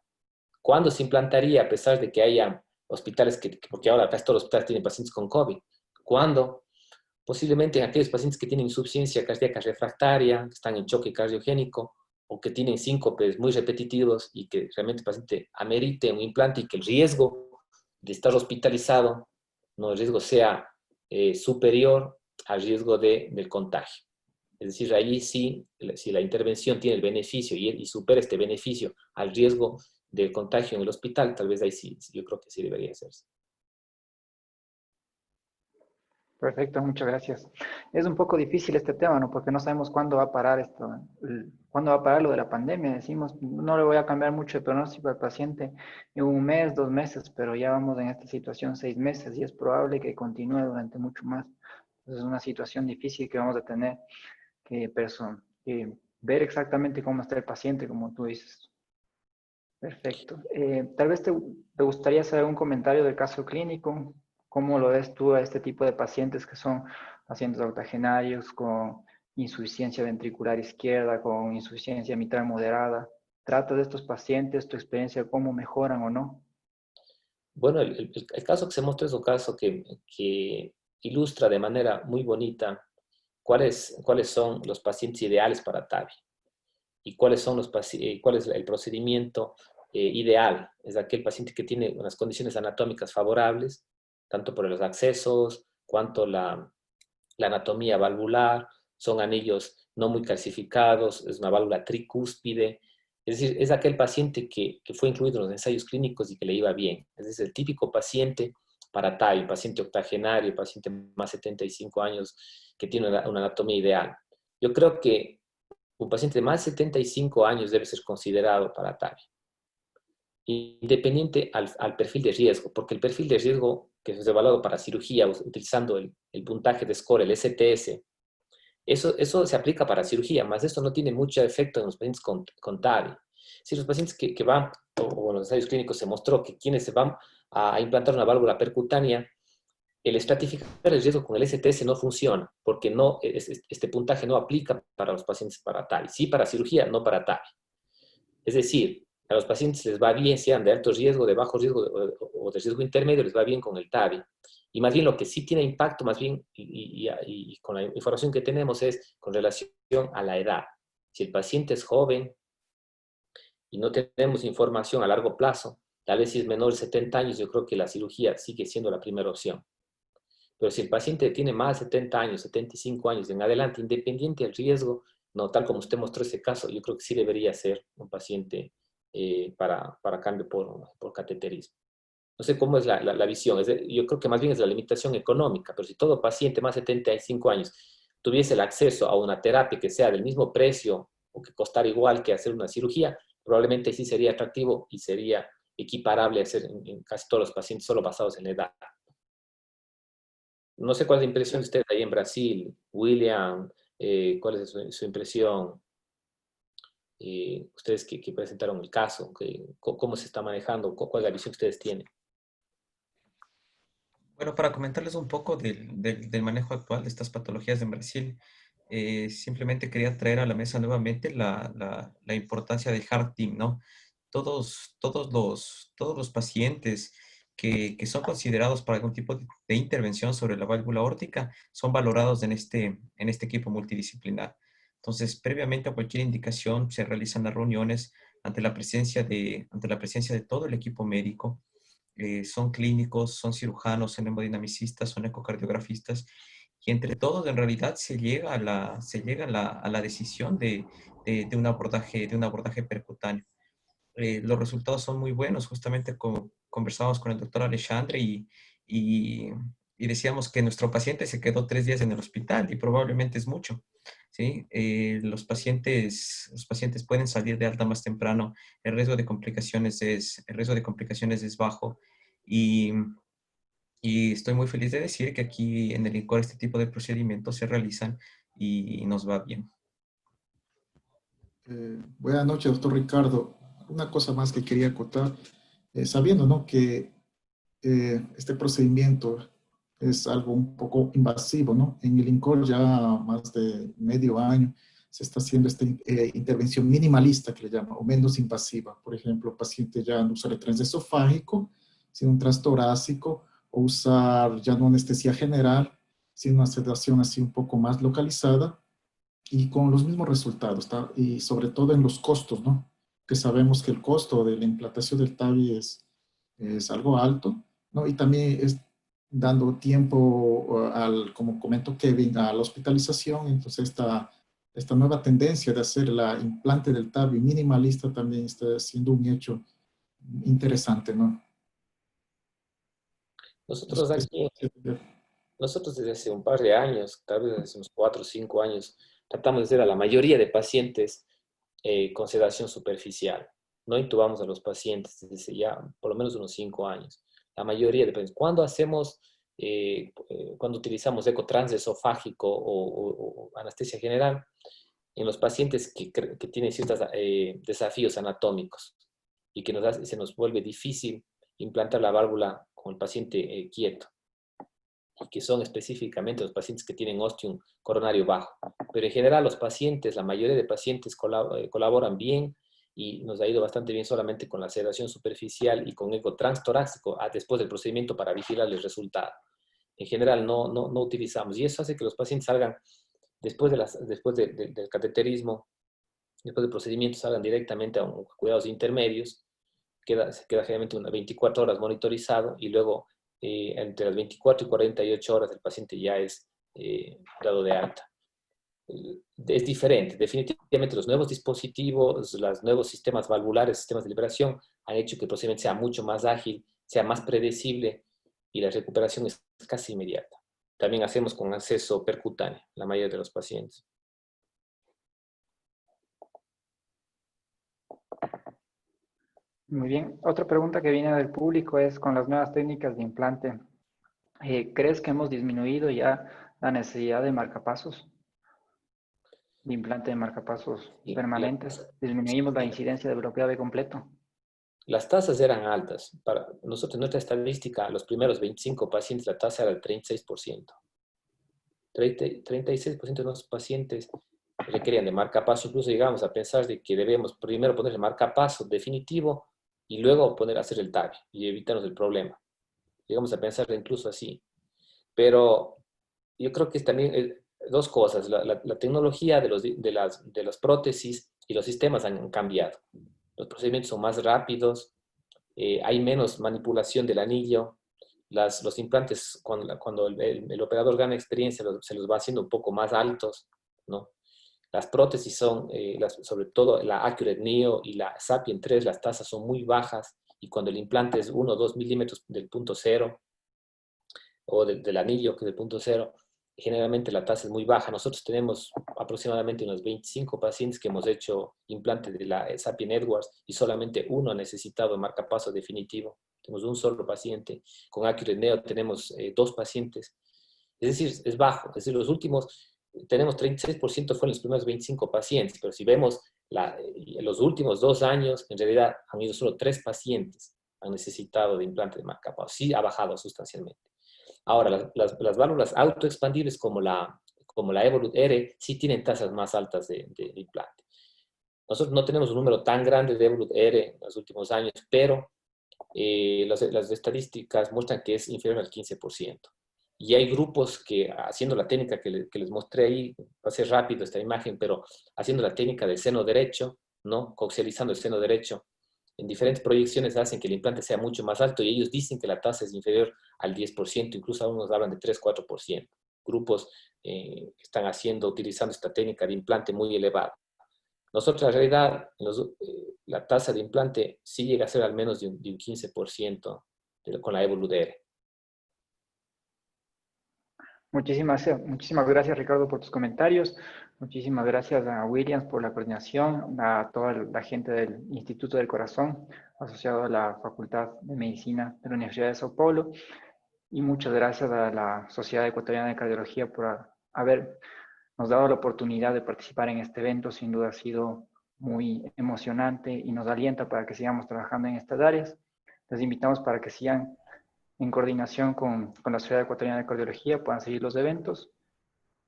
¿Cuándo se implantaría, a pesar de que haya hospitales porque ahora casi todos los hospitales tienen pacientes con COVID? ¿Cuándo? Posiblemente en aquellos pacientes que tienen insuficiencia cardíaca refractaria, que están en choque cardiogénico, o que tienen síncopes muy repetitivos y que realmente el paciente amerite un implante y que el riesgo de estar hospitalizado, no, el riesgo sea superior al riesgo del contagio. Es decir, allí sí, si la intervención tiene el beneficio y supera este beneficio al riesgo del contagio en el hospital, tal vez ahí sí, yo creo que sí debería hacerse. Perfecto, muchas gracias. Es un poco difícil este tema, ¿no? Porque no sabemos cuándo va a parar esto, cuándo va a parar lo de la pandemia. Decimos, no le voy a cambiar mucho el pronóstico al paciente en un mes, 2 meses, pero ya vamos en esta situación 6 meses y es probable que continúe durante mucho más. Entonces es una situación difícil que vamos a tener que ver exactamente cómo está el paciente, como tú dices. Perfecto. Tal vez te gustaría hacer algún comentario del caso clínico. ¿Cómo lo ves tú a este tipo de pacientes que son pacientes octogenarios con insuficiencia ventricular izquierda, con insuficiencia mitral moderada? ¿Trata de estos pacientes, tu experiencia, cómo mejoran o no? Bueno, el caso que se muestra es un caso que ilustra de manera muy bonita cuáles son los pacientes ideales para TAVI y cuál es el procedimiento ideal. Es aquel paciente que tiene unas condiciones anatómicas favorables, tanto por los accesos, cuanto la anatomía valvular, son anillos no muy calcificados, es una válvula tricúspide. Es decir, es aquel paciente que fue incluido en los ensayos clínicos y que le iba bien. Es decir, el típico paciente para TAVI, paciente octogenario, paciente más de 75 años que tiene una anatomía ideal. Yo creo que un paciente de más de 75 años debe ser considerado para TAVI, independiente al perfil de riesgo, porque el perfil de riesgo que es evaluado para cirugía utilizando el puntaje de score, el STS, eso se aplica para cirugía, más esto no tiene mucho efecto en los pacientes con TAVI. Si los pacientes que van, o en los ensayos clínicos se mostró que quienes se van a implantar una válvula percutánea, el estratificar el riesgo con el STS no funciona, porque este puntaje no aplica para los pacientes para TAVI. Sí para cirugía, no para TAVI. Es decir, a los pacientes les va bien, sean de alto riesgo, de bajo riesgo o de riesgo intermedio, les va bien con el TAVI. Y más bien lo que sí tiene impacto, más bien, y con la información que tenemos es con relación a la edad. Si el paciente es joven y no tenemos información a largo plazo, tal vez si es menor de 70 años, yo creo que la cirugía sigue siendo la primera opción. Pero si el paciente tiene más de 70 años, 75 años en adelante, independiente del riesgo, no tal como usted mostró ese caso, yo creo que sí debería ser un paciente para cambio por cateterismo. No sé cómo es la visión. Yo creo que más bien es la limitación económica, pero si todo paciente más de 75 años tuviese el acceso a una terapia que sea del mismo precio o que costara igual que hacer una cirugía, probablemente sí sería atractivo y sería equiparable a hacer en casi todos los pacientes solo basados en la edad. No sé cuál es la impresión de usted ahí en Brasil, William, cuál es su impresión, ustedes que presentaron el caso, cómo se está manejando, cuál es la visión que ustedes tienen. Bueno, para comentarles un poco del manejo actual de estas patologías en Brasil, simplemente quería traer a la mesa nuevamente la importancia del Heart Team, ¿no? todos los pacientes que son considerados para algún tipo de intervención sobre la válvula aórtica son valorados en este equipo multidisciplinar. Entonces, previamente a cualquier indicación se realizan las reuniones ante la presencia de todo el equipo médico. Son clínicos, son cirujanos, son hemodinamicistas, son ecocardiografistas, y entre todos en realidad se llega a la decisión de un abordaje percutáneo. Los resultados son muy buenos. Justamente conversamos con el doctor Alexandre y, y decíamos que nuestro paciente se quedó 3 días en el hospital y probablemente es mucho, ¿sí? Los pacientes pueden salir de alta más temprano, el riesgo de complicaciones es bajo y, y estoy muy feliz de decir que aquí en el INCOR este tipo de procedimientos se realizan y nos va bien. Buenas noches, doctor Ricardo. Una cosa más que quería acotar, sabiendo, ¿no?, que este procedimiento es algo un poco invasivo, ¿no? En el INCOR ya más de medio año se está haciendo esta intervención minimalista que le llama, o menos invasiva. Por ejemplo, el paciente ya no usar el transesofágico, sino un transtorácico, o usar ya no anestesia general, sino una sedación así un poco más localizada y con los mismos resultados, ¿tá? Y sobre todo en los costos, ¿no? Que sabemos que el costo de la implantación del TAVI es algo alto, ¿no? Y también es dando tiempo como comentó Kevin, a la hospitalización. Entonces esta nueva tendencia de hacer la implante del TAVI minimalista también está siendo un hecho interesante, ¿no? Nosotros aquí, nosotros desde hace un par de años, tal vez hace unos 4 o 5 años, tratamos de hacer a la mayoría de pacientes con sedación superficial. No intubamos a los pacientes desde ya por lo menos unos 5 años. La mayoría de pacientes. Cuando utilizamos eco transesofágico o anestesia general, en los pacientes que tienen ciertos desafíos anatómicos y que se nos vuelve difícil implantar la válvula con el paciente quieto, y que son específicamente los pacientes que tienen ostium coronario bajo. Pero en general la mayoría de pacientes colaboran bien y nos ha ido bastante bien solamente con la sedación superficial y con eco transtorácico después del procedimiento para vigilar el resultado. En general no utilizamos, y eso hace que los pacientes salgan después del cateterismo, después del procedimiento, salgan directamente a cuidados intermedios. Se queda generalmente unas 24 horas monitorizado y luego entre las 24 y 48 horas el paciente ya es dado de alta. Es diferente. Definitivamente los nuevos dispositivos, los nuevos sistemas valvulares, sistemas de liberación, han hecho que el procedimiento sea mucho más ágil, sea más predecible y la recuperación es casi inmediata. También hacemos con acceso percutáneo la mayoría de los pacientes. Muy bien. Otra pregunta que viene del público es, con las nuevas técnicas de implante, ¿crees que hemos disminuido ya la necesidad de marcapasos? De implante de marcapasos permanentes. ¿Disminuimos la incidencia de bloqueo de completo? Las tasas eran altas. Para nosotros, nuestra estadística, los primeros 25 pacientes, la tasa era del 36%. 36% de nuestros pacientes requerían de marcapaso. Incluso llegamos a pensar de que debemos primero poner el marcapaso definitivo y luego hacer el TAVI y evitarnos el problema. Llegamos a pensar incluso así. Pero yo creo que es también dos cosas. La tecnología de las prótesis y los sistemas han cambiado. Los procedimientos son más rápidos, hay menos manipulación del anillo. Los implantes, cuando el operador gana experiencia, se los va haciendo un poco más altos, ¿no? Las prótesis son, sobre todo la Accurate Neo y la Sapien 3, las tasas son muy bajas, y cuando el implante es 1 o 2 milímetros del punto cero, o del anillo, que es el punto cero, generalmente la tasa es muy baja. Nosotros tenemos aproximadamente unos 25 pacientes que hemos hecho implante de la Sapien Edwards y solamente uno ha necesitado marcapaso definitivo. Tenemos un solo paciente. Con Accurate Neo tenemos 2 pacientes. Es decir, es bajo. Es decir, los últimos, tenemos 36% fueron los primeros 25 pacientes, pero si vemos los últimos 2 años, en realidad han ido solo 3 pacientes han necesitado de implante de marcapaso. Sí ha bajado sustancialmente. Ahora, las válvulas autoexpandibles como la Evolut R sí tienen tasas más altas de implante. nosotros no tenemos un número tan grande de Evolut R en los últimos años, pero las estadísticas muestran que es inferior al 15%. Y hay grupos que, haciendo la técnica que les mostré ahí, va a ser rápido esta imagen, pero haciendo la técnica del seno derecho, ¿no? Coaxializando el seno derecho, en diferentes proyecciones hacen que el implante sea mucho más alto y ellos dicen que la tasa es inferior al 10%, incluso algunos hablan de 3-4%. Grupos que están utilizando esta técnica de implante muy elevada. Nosotros, en realidad, la tasa de implante sí llega a ser al menos de un 15% con la Evolut R. Muchísimas gracias, Ricardo, por tus comentarios. Muchísimas gracias a Williams por la coordinación, a toda la gente del Instituto del Corazón, asociado a la Facultad de Medicina de la Universidad de Sao Paulo. Y muchas gracias a la Sociedad Ecuatoriana de Cardiología por habernos dado la oportunidad de participar en este evento. Sin duda ha sido muy emocionante y nos alienta para que sigamos trabajando en estas áreas. Les invitamos para que sigan en coordinación con la Sociedad Ecuatoriana de Cardiología, puedan seguir los eventos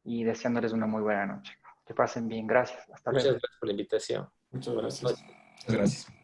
y deseándoles una muy buena noche. Que pasen bien. Gracias. Hasta Muchas luego. gracias por la invitación. Muchas Buenas gracias. noches. Muchas gracias.